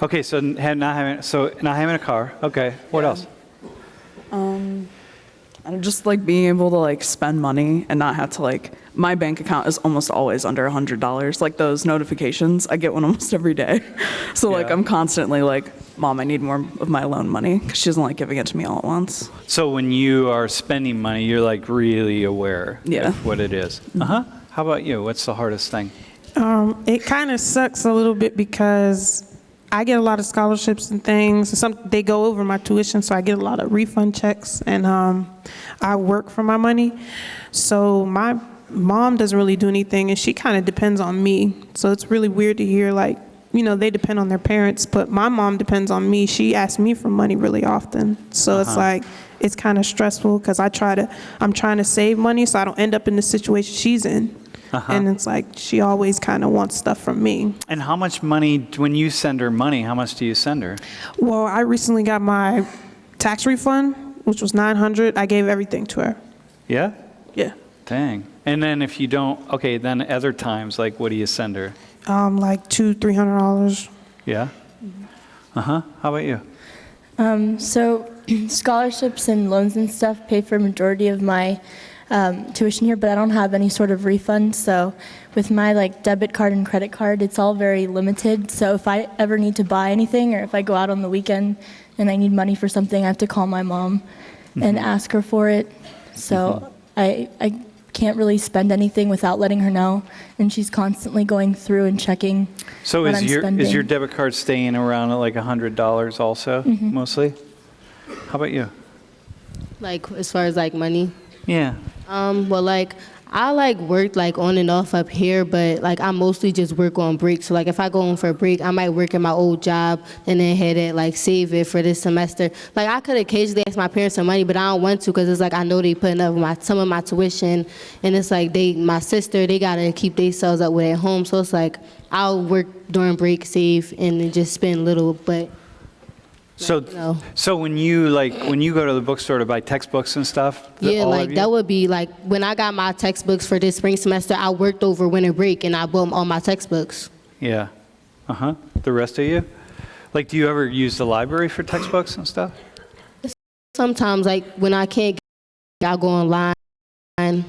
Okay, so not having a car. Okay. What else? And just like being able to like spend money and not have to like, my bank account is almost always under $100. Like those notifications, I get one almost every day. So like Yeah. I'm constantly like, Mom, I need more of my loan money because she doesn't like giving it to me all at once. So when you are spending money, you're like really aware Yeah. of what it is. How about you? What's the hardest thing? It kind of sucks a little bit because I get a lot of scholarships and things. They go over my tuition, so I get a lot of refund checks, and I work for my money. So my mom doesn't really do anything, and she kind of depends on me. So it's really weird to hear, like, they depend on their parents, but my mom depends on me. She asks me for money really often. So it's like, it's kind of stressful because I'm trying to save money so I don't end up in the situation she's in. And it's like she always kind of wants stuff from me. And how much money, when you send her money, how much do you send her? Well, I recently got my tax refund, which was $900. I gave everything to her. Yeah? Yeah. Dang. And then if you don't, okay, then other times, like what do you send her? Like $200-300. Yeah? How about you? So scholarships and loans and stuff pay for a majority of my tuition here, but I don't have any sort of refund. So with my like debit card and credit card, it's all very limited. So if I ever need to buy anything, or if I go out on the weekend and I need money for something, I have to call my mom and ask her for it. So I can't really spend anything without letting her know, and she's constantly going through and checking. So what is I'm spending. your debit card staying around at like $100 also, mostly? How about you? Like as far as like money. Yeah. Well, like I like work like on and off up here, but like I mostly just work on breaks. So like if I go home for a break, I might work at my old job and then had it like save it for this semester. Like I could occasionally ask my parents for money, but I don't want to because it's like I know they putting up some of my tuition, and it's like my sister, they gotta keep themselves up with at home. So it's like I'll work during break, save, and then just spend little, but. So when you go to the bookstore to buy textbooks and stuff, that would be like when I got my textbooks for this spring semester, I worked over winter break and I bought all my textbooks. Yeah. The rest of you? Like, do you ever use the library for textbooks and stuff? Sometimes, like when I can't, I'll go online.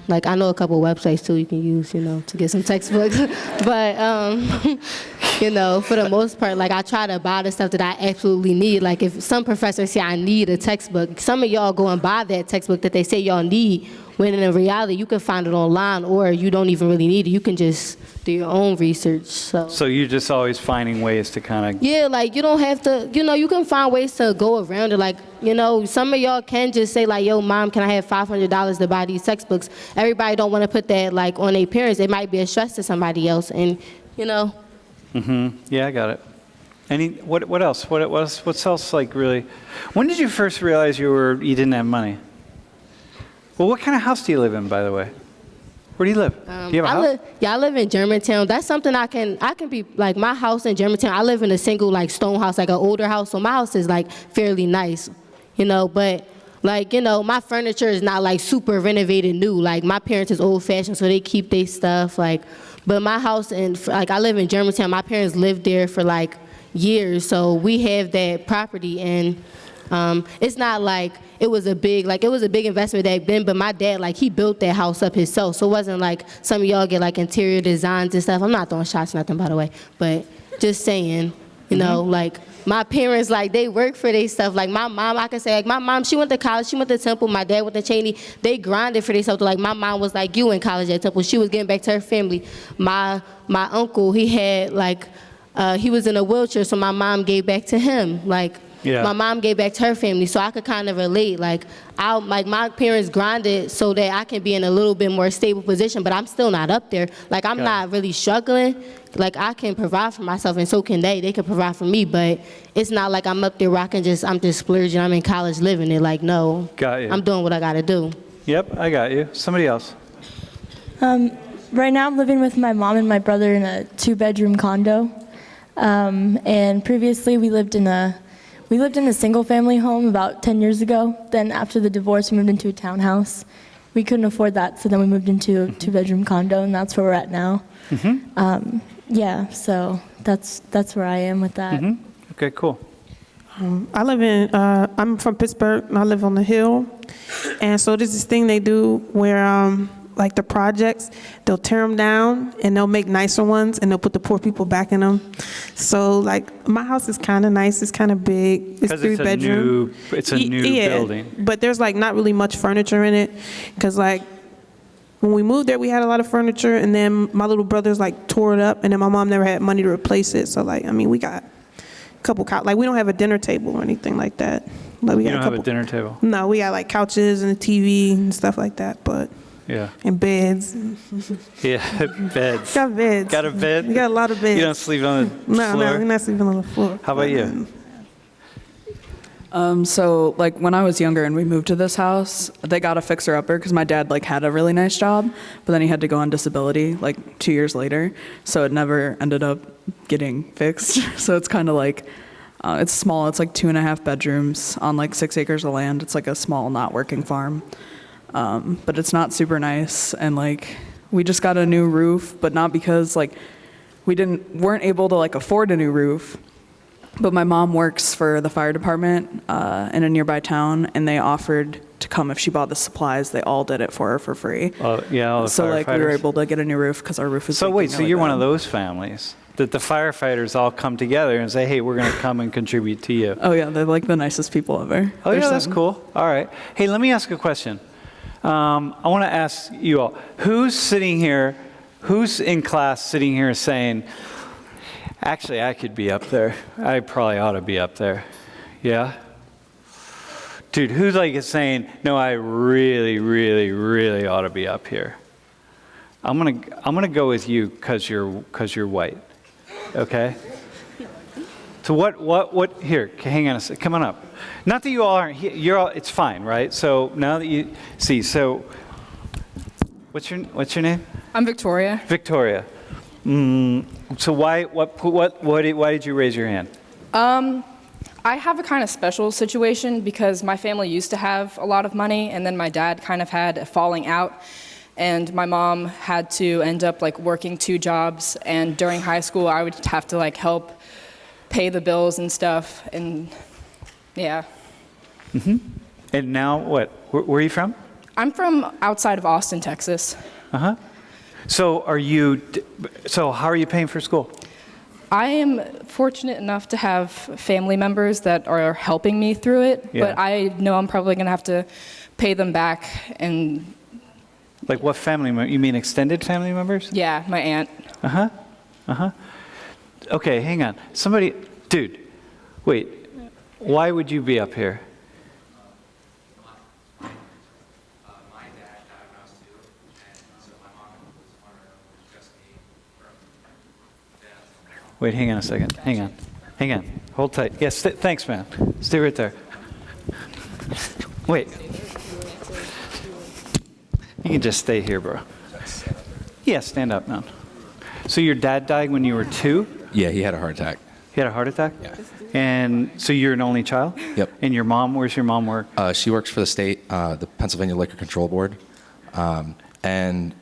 Like I know a couple websites too you can use, to get some textbooks. But for the most part, like I try to buy the stuff that I absolutely need. Like if some professors say I need a textbook, some of y'all go and buy that textbook that they say y'all need When in reality, you can find it online, or you don't even really need it. You can just do your own research. So you're just always finding ways to kind of... Yeah, like, you don't have to, you can find ways to go around it. Like, some of y'all can just say, like, yo, Mom, can I have $500 to buy these textbooks? Everybody don't want to put that, like, on their parents. It might be a stress to somebody else, and, Yeah, I got it. What else? What's else, like, really... When did you first realize you didn't have money? Well, what kind of house do you live in, by the way? Where do you live? Do you have a house? I live in Germantown. That's something I can be, like, my house in Germantown, I live in a single, like, stone house, like an older house, so my house is, like, fairly nice, but, like, my furniture is not, like, super renovated new. Like, my parents is old-fashioned, so they keep their stuff, like, but my house, I live in Germantown. My parents lived there for, like, years, so we have that property, and it's not like it was a big investment back then, but my dad, like, he built that house up himself, so it wasn't like some of y'all get, like, interior designs and stuff. I'm not throwing shots, nothing, by the way, but just saying, like, my parents, like, they work for their stuff. Like, my mom, I can say, like, my mom, she went to college, she went to Temple, my dad went to Cheney. They grinded for their stuff. Like, my mom was like you in college at Temple. She was getting back to her family. My uncle, he had, like, he was in a wheelchair, so my mom gave back to him. Like, my mom gave back to her family, so I could kind of relate. Like, my parents grinded so that I can be in a little bit more stable position, but I'm still not up there. Like, I'm not really struggling. Like, I can provide for myself, and so can they. They can provide for me, but it's not like I'm up there where I'm just splurging. I'm in college living it. Like, no. Got you. I'm doing what I got to do. Yep, I got you. Somebody else. Right now I'm living with my mom and my brother in a 2-bedroom condo. And previously we lived in a single-family home about 10 years ago. Then after the divorce, we moved into a townhouse. We couldn't afford that, so then we moved into a 2-bedroom condo, and that's where we're at now. So that's where I am with that. Okay, cool. I'm from Pittsburgh, and I live on the hill. And so there's this thing they do where, like the projects, they'll tear them down and they'll make nicer ones and they'll put the poor people back in them. So like my house is kind of nice, it's kind of big, it's 3-bedroom. It's a new building. But there's like not really much furniture in it, because like when we moved there we had a lot of furniture, and then my little brothers like tore it up, and then my mom never had money to replace it. So like, I mean, we got a couple like we don't have a dinner table or anything like that. Like, we You got don't have a dinner table? No, we got like couches and a TV and stuff like that, but. Yeah. And beds. Yeah, beds. Got beds. Got a bed? We got a lot of beds. You don't sleep on the floor? No, we're not sleeping on the floor. How about you? So like when I was younger and we moved to this house, they got a fixer-upper because my dad like had a really nice job, but then he had to go on disability like 2 years later, so it never ended up getting fixed. So it's kind of like, it's small. It's like 2.5 bedrooms on like 6 acres of land. It's like a small, not working farm. But it's not super nice, and like we just got a new roof, but not because like we weren't able to like afford a new roof. But my mom works for the fire department in a nearby town, and they offered to come if she bought the supplies. They all did it for her for free. Oh yeah, all the so like we were firefighters. able to get a new roof because our roof is. So leaking wait, so really you're bad. one of those families that the firefighters all come together and say, hey, we're going to come and contribute to you. Oh yeah, they're like the nicest people ever. Oh They're yeah, that's seven. cool. All right. Hey, let me ask a question. I want to ask you all, who's in class sitting here saying, actually, I could be up there. I probably ought to be up there. Yeah? Dude, who's like is saying, no, I really, really, really ought to be up here? I'm gonna go with you because you're white. Okay? So what, here, hang on a second, come on up. Not that you all aren't, you're all, it's fine, right? So now that you, see, so, what's your name? I'm Victoria. Victoria. So why did you raise your hand? I have a kind of special situation because my family used to have a lot of money, and then my dad kind of had a falling out, and my mom had to end up like working 2 jobs, and during high school I would have to like help pay the bills and stuff, and yeah. And now what? Where are you from? I'm from outside of Austin, Texas. So how are you paying for school? I am fortunate enough to have family members that are helping me through it, but I know I'm probably going to have to pay them back, and Like what family member? You mean extended family members? Yeah, my aunt. Okay, hang on. Somebody, dude, wait. Why would you be up here? Wait, hang on a second. Hang on. Hold tight. Yes, thanks, man. Stay right there. Wait. You can just stay here, bro. Yeah, stand up, man. So your dad died when you were 2? Yeah, he had a heart attack. He had a heart attack? Yeah. And so you're an only child? Yep. And your mom, where's your mom work? She works for the state, the Pennsylvania Liquor Control Board. And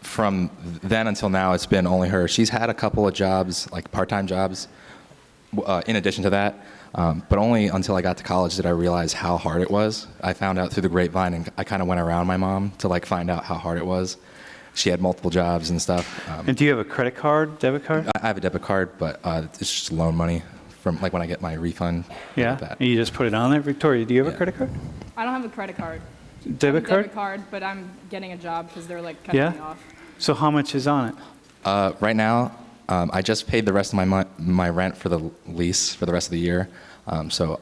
from then until now, it's been only her. She's had a couple of jobs, like part-time jobs, in addition to that. But only until I got to college did I realize how hard it was. I found out through the grapevine, and I kind of went around my mom to like find out how hard it was. She had multiple jobs and stuff. And do you have a credit card, debit card? I have a debit card, but it's just loan money from like when I get my refund. Yeah, like that. and you just put it on there. Victoria, do you have a credit card? I don't have a credit card. Debit card? Debit card, but I'm getting a job because they're like cutting me Yeah? off. So how much is on it? Right now, I just paid the rest of my rent for the lease for the rest of the year. So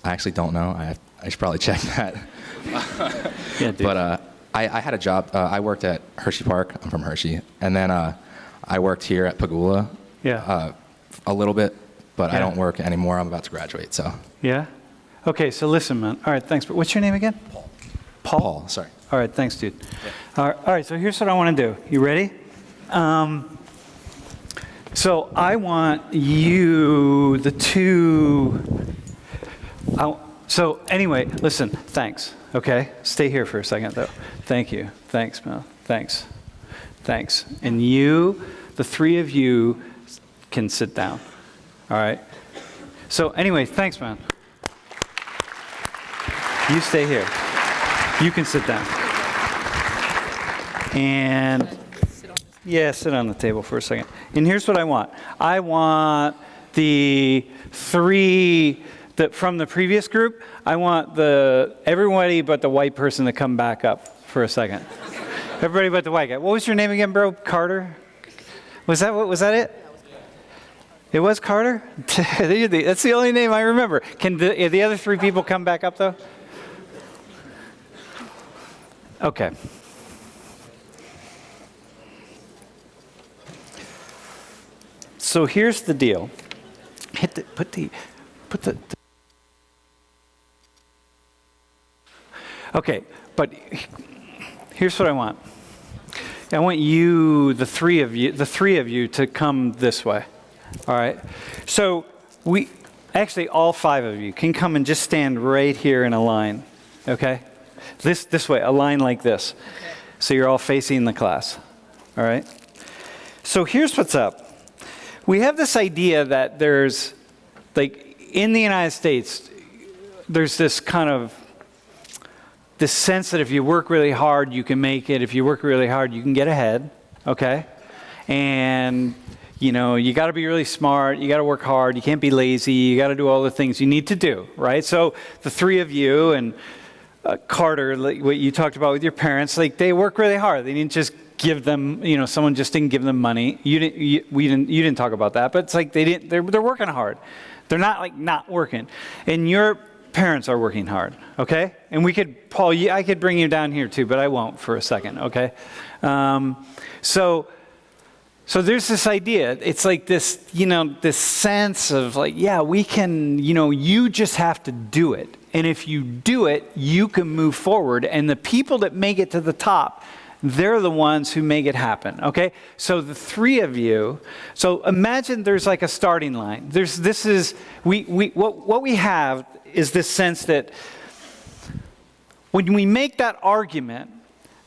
I actually don't know. I should probably check that. Yeah, dude. But I had a job. I worked at Hershey Park. I'm from Hershey. And then I worked here at Pagula a little bit, but I don't work anymore. I'm about to graduate, so. Yeah? Okay, so listen, man. All right, thanks. What's your name again? Paul, sorry. All right, thanks, dude. All right, so here's what I want to do. You ready? So I want you, the two... So anyway, listen, thanks, okay? Stay here for a second, though. Thank you. Thanks, Mel. Thanks. Thanks. And you, the three of you, can sit down, all right? So anyway, thanks, man. You stay here. You can sit down. And yeah, sit on the table for a second. And here's what I want. I want the three that from the previous group, I want everybody but the white person to come back up for a second. Everybody but the white guy. What was your name again, bro? Carter? Was that it? It was Carter? That's the only name I remember. Can the other three people come back up, though? Okay. So here's the deal. Okay, but here's what I want. I want you, the three of you, to come this way. All right. So actually, all 5 of you can come and just stand right here in a line. Okay. This way, a line like this. Okay. So you're all facing the class. All right. So here's what's up. We have this idea that there's, like, in the United States, there's this kind of this sense that if you work really hard, you can make it. If you work really hard, you can get ahead. Okay. And you know, you got to be really smart. You got to work hard. You can't be lazy. You got to do all the things you need to do, right? So the 3 of you and Carter, like what you talked about with your parents, like they work really hard. They didn't just give them, you know, someone just didn't give them money. You didn't talk about that, but it's like they're working hard. They're not like not working. And your parents are working hard, okay? And Paul, I could bring you down here too, but I won't for a second, okay? So there's this idea, it's like this, you know, this sense of like, yeah, we can, you know, you just have to do it. And if you do it, you can move forward. And the people that make it to the top, they're the ones who make it happen, okay? So the 3 of you, so imagine there's like a starting line. What we have is this sense that when we make that argument,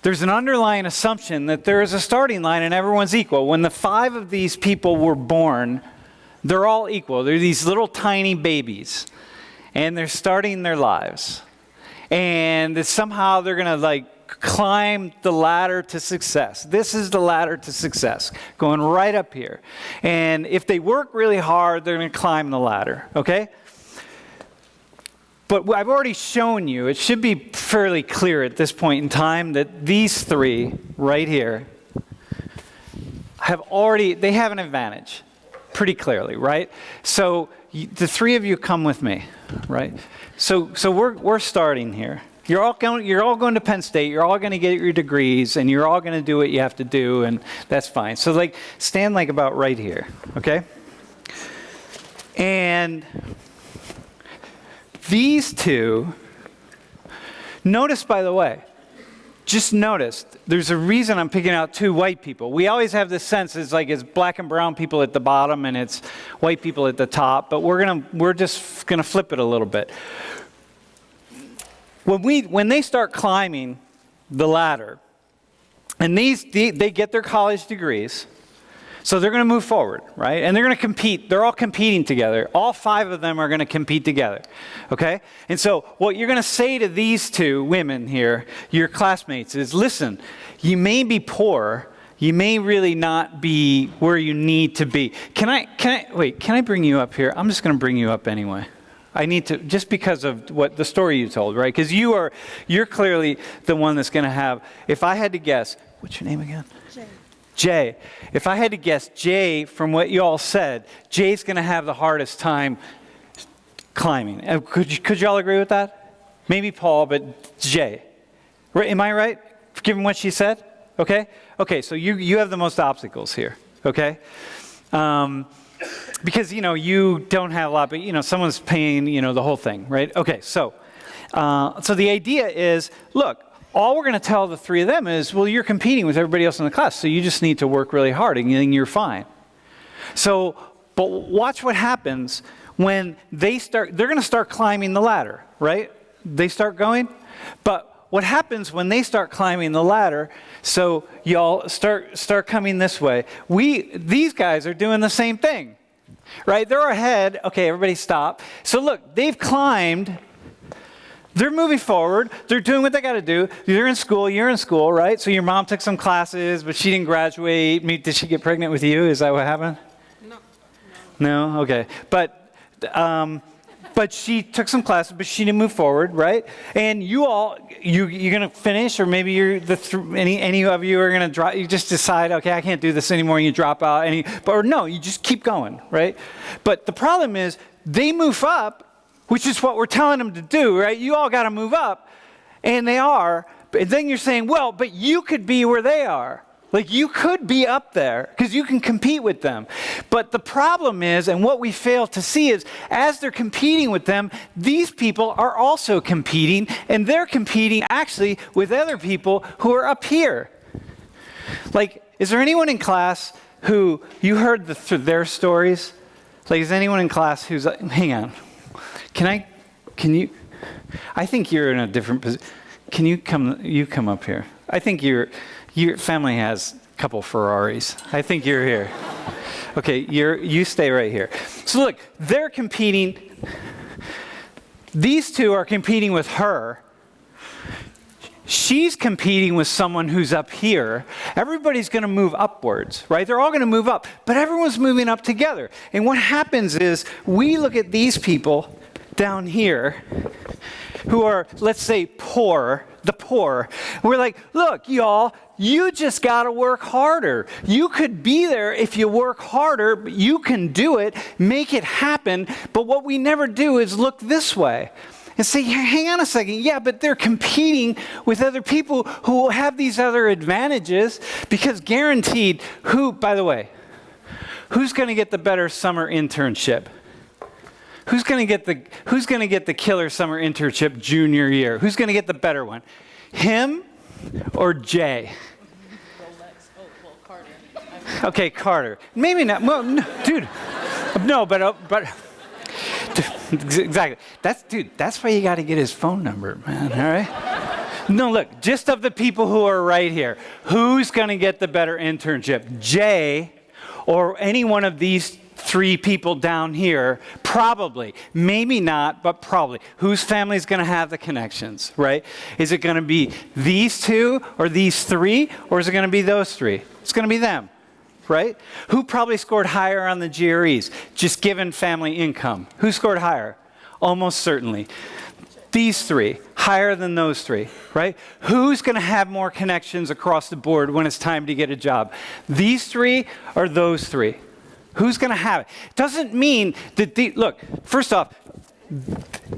there's an underlying assumption that there is a starting line and everyone's equal. When the 5 of these people were born, they're all equal. They're these little tiny babies, and they're starting their lives. And that somehow they're going to like climb the ladder to success. This is the ladder to success, going right up here. And if they work really hard, they're going to climb the ladder, okay? But I've already shown you, it should be fairly clear at this point in time that these three right here they have an advantage pretty clearly, right? So the three of you come with me, right? So we're starting here. You're all going to Penn State. You're all going to get your degrees, and you're all going to do what you have to do, and that's fine. So like stand like about right here, okay? And these two, notice by the way, just notice, there's a reason I'm picking out two white people. We always have this sense it's black and brown people at the bottom and it's white people at the top, but we're just gonna flip it a little bit. When they start climbing the ladder, and they get their college degrees, so they're going to move forward, right? And they're going to compete. They're all competing together. All 5 of them are going to compete together, okay? And so what you're going to say to these 2 women here, your classmates, is, listen, you may be poor. You may really not be where you need to be. Can I bring you up here? I'm just going to bring you up anyway. I need to, just because of what the story you told, right? Because you're clearly the one that's going to have, if I had to guess, what's your name again? Jay. If I had to guess, Jay, from what you all said, Jay's going to have the hardest time climbing. Could you all agree with that? Maybe Paul, but Jay. Right, am I right? Given what she said? Okay? Okay, so you have the most obstacles here. Okay? Because, you don't have a lot, but, someone's paying, the whole thing, right? Okay, so the idea is, look, all we're going to tell the 3 of them is, well, you're competing with everybody else in the class, so you just need to work really hard and then you're fine. So, but watch what happens when they're going to start climbing the ladder, right? They start going. But what happens when they start climbing the ladder, so y'all start coming this way, these guys are doing the same thing, right? They're ahead. Okay, everybody stop. So look, they've climbed. They're moving forward. They're doing what they got to do. You're in school, right? So your mom took some classes, but she didn't graduate. Did she get pregnant with you? Is that what happened? No? Okay. But she took some classes, but she didn't move forward, right? And you're going to finish, or maybe any of you are going to drop. You just decide, okay, I can't do this anymore, and you drop out. Or no, you just keep going, right? But the problem is they move up, which is what we're telling them to do, right? You all got to move up, and they are. But then you're saying, well, but you could be where they are. Like, you could be up there because you can compete with them. But the problem is, and what we fail to see is, as they're competing with them, these people are also competing, and they're competing actually with other people who are up here. Like, is there anyone in class who you heard their stories? Like, is anyone in class who's like, hang on. Can you, I think you're in a different position. Can you come up here? I think your family has a couple Ferraris. I think you're here. Okay, you stay right here. So look, they're competing. These 2 are competing with her. She's competing with someone who's up here. Everybody's going to move upwards, right? They're all going to move up, but everyone's moving up together. And what happens is we look at these people down here who are, let's say, the poor. We're like, look, y'all, you just got to work harder. You could be there if you work harder, but you can do it, make it happen. But what we never do is look this way and say, hang on a second. Yeah, but they're competing with other people who have these other advantages, because guaranteed, by the way, who's going to get the better summer internship? Who's going to get the killer summer internship junior year? Who's going to get the better one? Him or Jay? Carter. Okay, Carter. Maybe not. Well, no, dude. No, but exactly. That's why you got to get his phone number, man. All right. No, look. Just of the people who are right here, who's going to get the better internship? Jay, or any one of these 3 people down here? Probably. Maybe not, but probably. Whose family is going to have the connections, right? Is it going to be these 2 or these 3, or is it going to be those 3? It's going to be them, right? Who probably scored higher on the GREs, just given family income? Who scored higher? Almost certainly. these three higher than those three, right? Who's going to have more connections across the board when it's time to get a job? These three or those three? Who's going to have it? Doesn't mean that look, first off,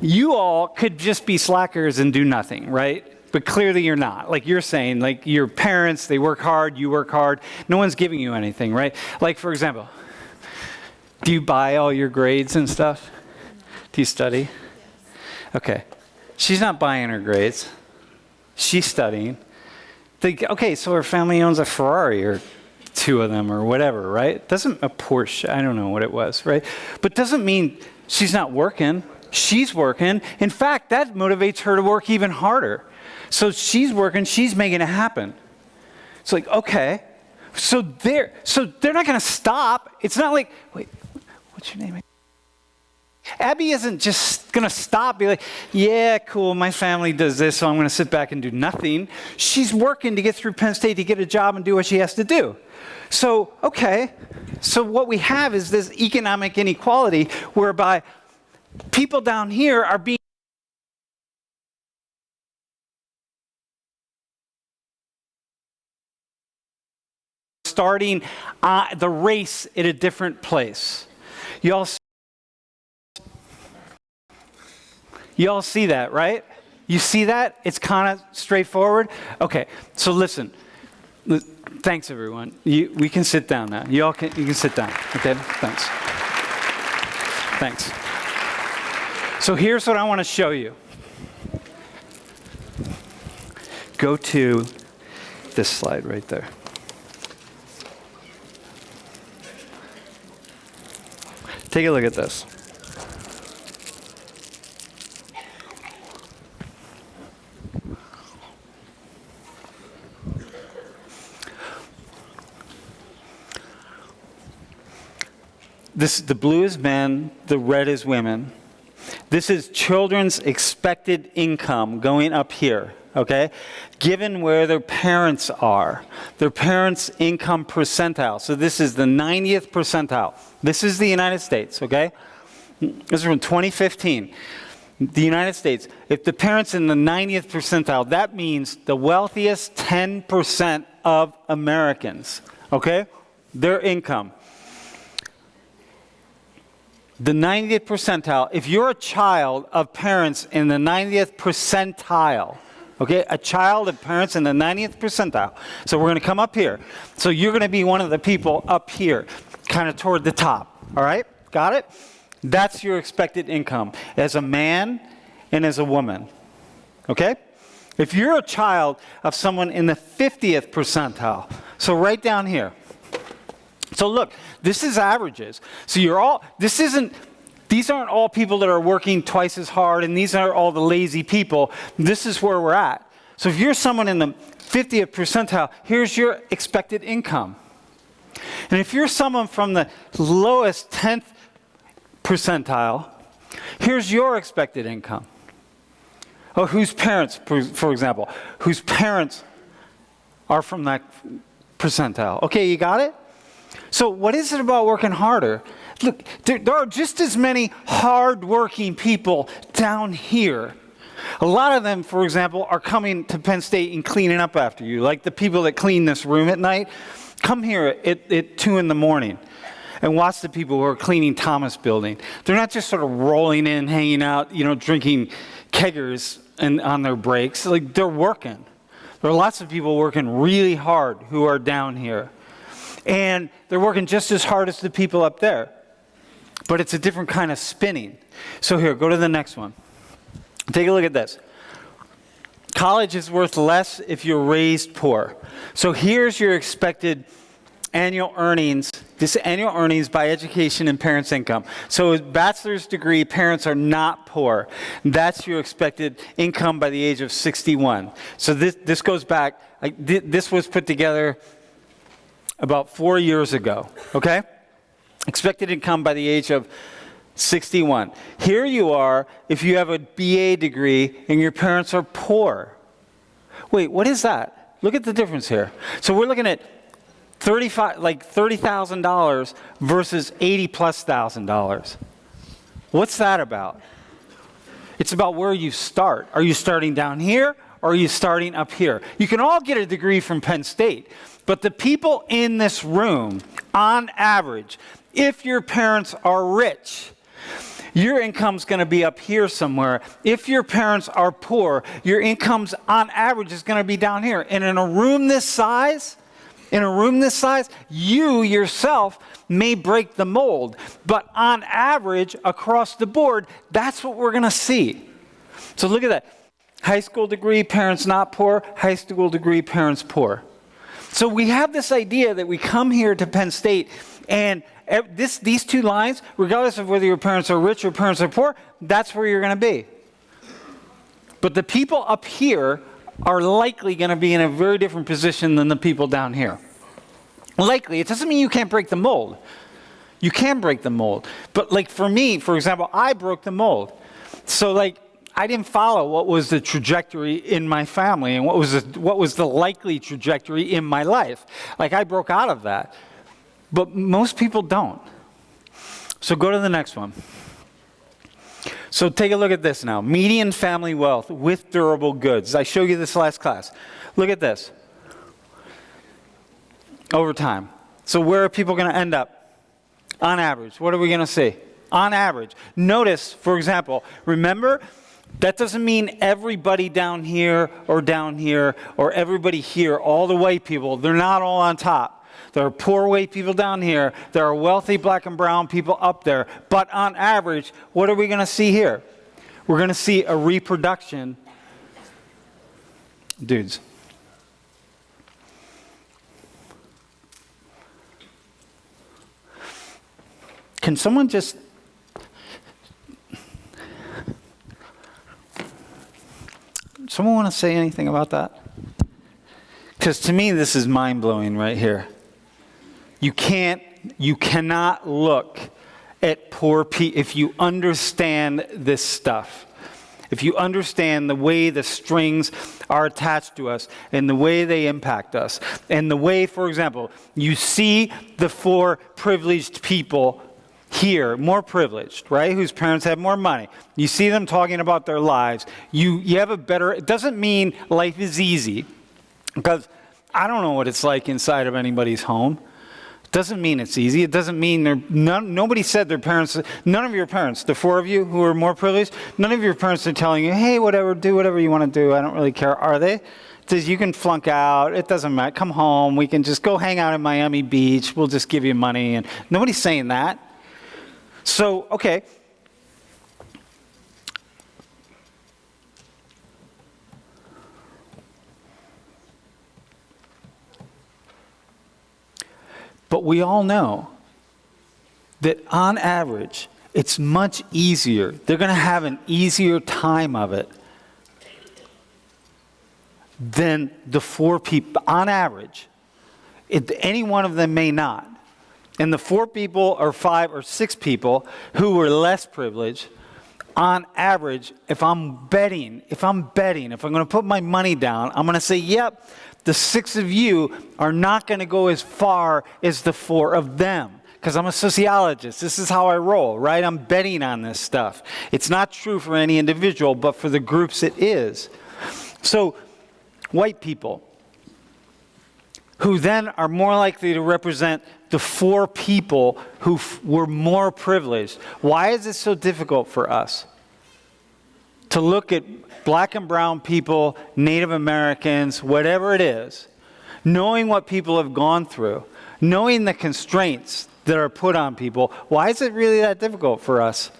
you all could just be slackers and do nothing, right? But clearly you're not. Like you're saying, like your parents, they work hard, you work hard. No one's giving you anything, right? Like for example, do you buy all your grades and stuff? Do you study? Okay. She's not buying her grades. She's studying. Okay, so her family owns a Ferrari or two of them or whatever, right? Doesn't a Porsche, I don't know what it was, right? But doesn't mean she's not working. She's working. In fact, that motivates her to work even harder. So she's working, she's making it happen. It's like, okay. So they're not going to stop. It's not like, wait, what's your name? Abby isn't just going to stop, be like, yeah, cool, my family does this, so I'm going to sit back and do nothing. She's working to get through Penn State to get a job and do what she has to do. So, okay, so what we have is this economic inequality whereby people down here are being starting the race at a different place. You all see that, right? You see that? It's kind of straightforward. Okay, so listen. Thanks, everyone. We can sit down now. You can sit down. Okay, thanks. Thanks. So here's what I want to show you. Go to this slide right there. Take a look at this. The blue is men, the red is women. This is children's expected income going up here, okay? Given where their parents are, their parents' income percentile. So this is the 90th percentile. This is the United States, okay? This is from 2015. The United States, if the parents in the 90th percentile, that means the wealthiest 10% of Americans, okay? Their income. The 90th percentile, if you're a child of parents in the 90th percentile, okay, a child of parents in the 90th percentile, so we're going to come up here. So you're going to be one of the people up here, kind of toward the top, all right? Got it? That's your expected income as a man and as a woman, okay? If you're a child of someone in the 50th percentile, so right down here. So look, this is averages. So these aren't all people that are working twice as hard, and these aren't all the lazy people. This is where we're at. So if you're someone in the 50th percentile, here's your expected income. And if you're someone from the lowest 10th percentile, here's your expected income. Oh, whose parents, for example, whose parents are from that percentile. Okay, you got it? So what is it about working harder? Look, there are just as many hard-working people down here. A lot of them, for example, are coming to Penn State and cleaning up after you, like the people that clean this room at night. Come here at 2 in the morning and watch the people who are cleaning Thomas Building. They're not just sort of rolling in, hanging out, drinking keggers on their breaks. Like, they're working. There are lots of people working really hard who are down here. And they're working just as hard as the people up there. But it's a different kind of spinning. So here, go to the next one. Take a look at this. College is worth less if you're raised poor. So here's your expected annual earnings. This annual earnings by education and parents' income. So a bachelor's degree, parents are not poor. That's your expected income by the age of 61. So this goes back, this was put together about 4 years ago, okay? Expected income by the age of 61. Here you are if you have a BA degree and your parents are poor. Wait, what is that? Look at the difference here. So we're looking at $30,000 versus $80,000+. What's that about? It's about where you start. Are you starting down here or are you starting up here? You can all get a degree from Penn State, but the people in this room, on average, if your parents are rich, your income's going to be up here somewhere. If your parents are poor, your income's on average is going to be down here. And in a room this size, you yourself may break the mold. But on average, across the board, that's what we're going to see. So look at that. High school degree, parents not poor. High school degree, parents poor. So we have this idea that we come here to Penn State and these two lines, regardless of whether your parents are rich or parents are poor, that's where you're going to be. But the people up here are likely going to be in a very different position than the people down here. Likely. It doesn't mean you can't break the mold. You can break the mold. But like for me, for example, I broke the mold. So like I didn't follow what was the trajectory in my family and what was the likely trajectory in my life. Like I broke out of that. But most people don't. So go to the next one. So take a look at this now. Median family wealth with durable goods. I showed you this last class. Look at this. Over time. So where are people going to end up? On average. What are we going to see? On average. Notice, for example, remember, that doesn't mean everybody down here or everybody here, all the white people, they're not all on top. There are poor white people down here. There are wealthy black and brown people up there. But on average, what are we going to see here? We're going to see a reproduction. Dudes. Can someone just... Someone want to say anything about that? Because to me, this is mind-blowing right here. You cannot look at poor people if you understand this stuff. If you understand the way the strings are attached to us and the way they impact us. And the way, for example, you see the four privileged people here, more privileged, right? Whose parents have more money. You see them talking about their lives. You have a better, it doesn't mean life is easy. Because I don't know what it's like inside of anybody's home. It doesn't mean it's easy. It doesn't mean nobody said their parents, none of your parents, the four of you who are more privileged, none of your parents are telling you, hey, whatever, do whatever you want to do. I don't really care. Are they? It says you can flunk out. It doesn't matter. Come home. We can just go hang out in Miami Beach. We'll just give you money. And nobody's saying that. So, okay. But we all know that on average, it's much easier. They're going to have an easier time of it than the four people. On average, any one of them may not. And the four people or five or six people who were less privileged, on average, if I'm betting, if I'm going to put my money down, I'm going to say, yep, the six of you are not going to go as far as the four of them. Because I'm a sociologist. This is how I roll, right? I'm betting on this stuff. It's not true for any individual, but for the groups it is. So, white people, who then are more likely to represent the four people who were more privileged. Why is it so difficult for us to look at black and brown people, Native Americans, whatever it is, knowing what people have gone through, knowing the constraints that are put on people? Why is it really that difficult for us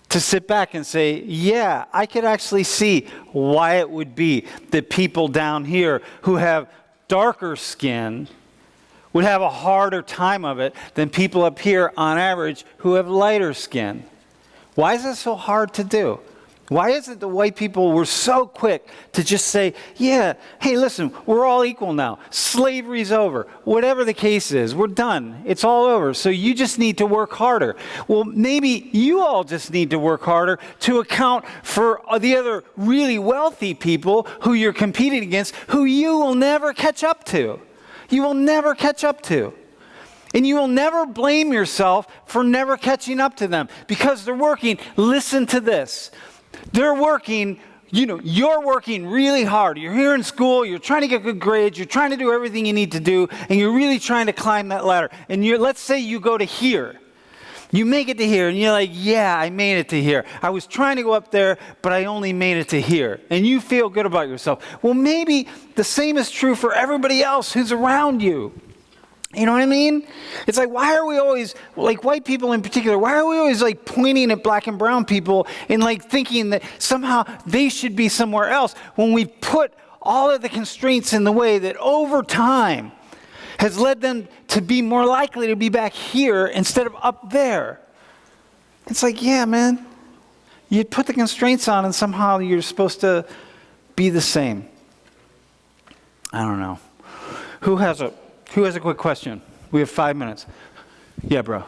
to sit back and say, yeah, I could actually see why it would be that people down here who have darker skin would have a harder time of it than people up here on average who have lighter skin? Why is it so hard to do? Why is it the white people were so quick to just say, yeah, hey, listen, we're all equal now. Slavery's over. Whatever the case is, we're done. It's all over. So you just need to work harder. Well, maybe you all just need to work harder to account for the other really wealthy people who you're competing against, who you will never catch up to. You will never catch up to. And you will never blame yourself for never catching up to them because they're working. Listen to this. They're working, you're working really hard. You're here in school, you're trying to get good grades, you're trying to do everything you need to do, and you're really trying to climb that ladder. And let's say you go to here. You make it to here, and you're like, yeah, I made it to here. I was trying to go up there, but I only made it to here. And you feel good about yourself. Well, maybe the same is true for everybody else who's around you. You know what I mean? It's like, why are we always, like white people in particular, why are we always like pointing at black and brown people and like thinking that somehow they should be somewhere else when we put all of the constraints in the way that over time has led them to be more likely to be back here instead of up there. It's like, yeah, man, you put the constraints on and somehow you're supposed to be the same. I don't know. Who has a quick question? We have 5 minutes. Yeah, bro.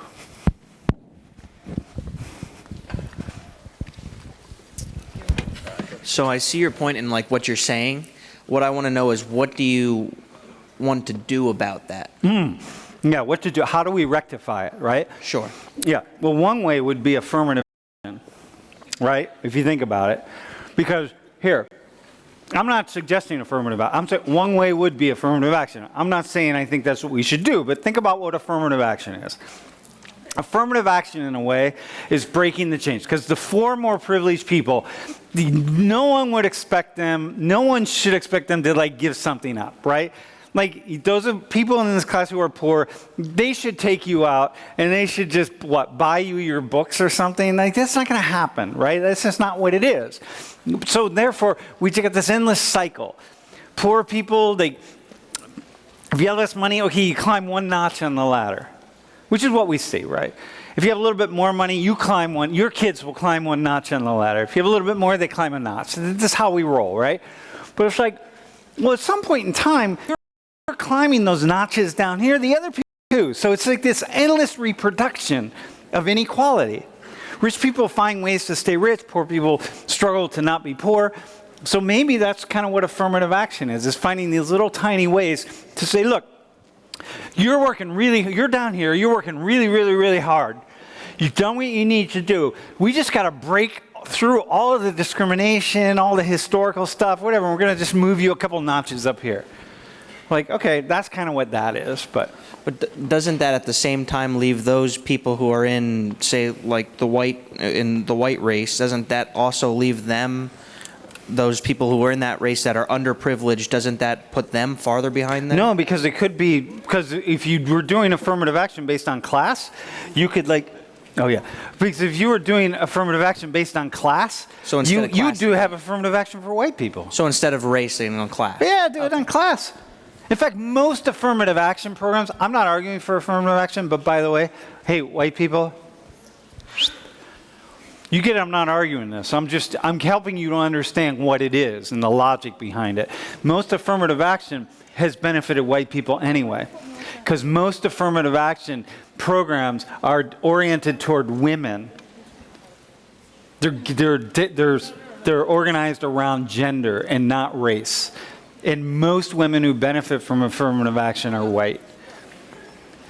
So I see your point in like what you're saying. What I want to know is, what do you want to do about that? Yeah, what to do? How do we rectify it, right? Sure. Yeah, well, one way would be affirmative action, right? If you think about it. Because here, I'm not suggesting affirmative action. I'm saying one way would be affirmative action. I'm not saying I think that's what we should do, but think about what affirmative action is. Affirmative action, in a way, is breaking the chains. Because the four more privileged people, no one would expect them, no one should expect them to like give something up, right? Like, those are people in this class who are poor, they should take you out and they should just, buy you your books or something? Like, that's not going to happen, right? That's just not what it is. So, therefore, we get this endless cycle. Poor people, if you have less money, okay, you climb one notch on the ladder, which is what we see, right? If you have a little bit more money, you climb one, your kids will climb one notch on the ladder. If you have a little bit more, they climb a notch. This is how we roll, right? But it's like, well, at some point in time, you're climbing those notches down here, the other people too. So it's like this endless reproduction of inequality. Rich people find ways to stay rich, poor people struggle to not be poor. So maybe that's kind of what affirmative action is finding these little tiny ways to say, look, you're down here, you're working really, really, really hard. You've done what you need to do. We just got to break through all of the discrimination, all the historical stuff, whatever. We're going to just move you a couple notches up here. Like, okay, that's kind of what that is, but doesn't that at the same time leave those people who are in, say, like the white race, doesn't that also leave them, those people who are in that race that are underprivileged, doesn't that put them farther behind them? No, because it could be, because if you were doing affirmative action based on class, you could because if you were doing affirmative action based on class, so you do have affirmative action for white people. So instead of racing on class? Yeah, do it on class. In fact, most affirmative action programs, I'm not arguing for affirmative action, but by the way, hey, white people, you get it, I'm not arguing this. I'm helping you to understand what it is and the logic behind it. Most affirmative action has benefited white people anyway, because most affirmative action programs are oriented toward women. They're organized around gender and not race. And most women who benefit from affirmative action are white.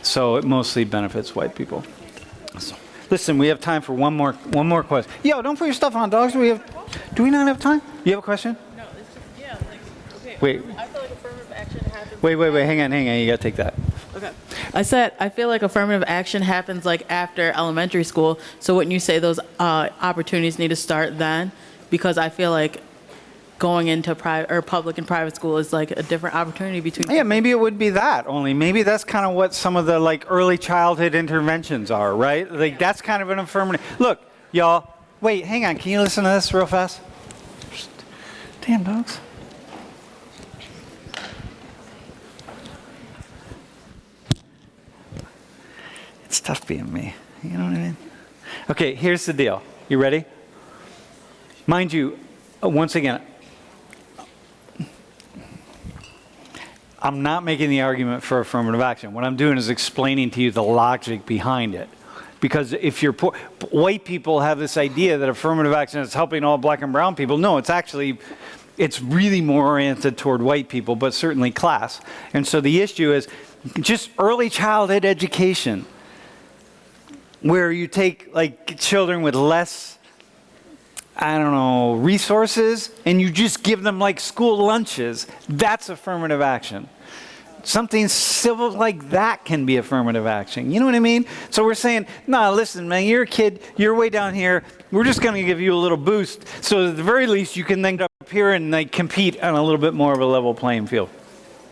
So it mostly benefits white people. So, listen, we have time for one more question. Yo, don't put your stuff on, dogs. Do we not have time? You have a question? No, it's just, okay. Wait. I feel like affirmative action happens. Wait, hang on. You gotta take that. Okay. I said, I feel like affirmative action happens like after elementary school. So wouldn't you say those opportunities need to start then? Because I feel like going into public and private school is like a different opportunity between. Yeah, maybe it would be that only. Maybe that's kind of what some of the like early childhood interventions are, right? Like that's kind of an affirmative. Look, y'all, wait, hang on. Can you listen to this real fast? Damn dogs. It's tough being me. You know what I mean? Okay, here's the deal. You ready? Mind you, once again, I'm not making the argument for affirmative action. What I'm doing is explaining to you the logic behind it. Because if you're poor, white people have this idea that affirmative action is helping all black and brown people. No, it's really more oriented toward white people, but certainly class. And so the issue is just early childhood education, where you take like children with less I don't know, resources, and you just give them like school lunches, that's affirmative action. Something civil like that can be affirmative action. You know what I mean? So we're saying, nah, listen, man, you're a kid, you're way down here. We're just going to give you a little boost so at the very least you can then go up here and like compete on a little bit more of a level playing field.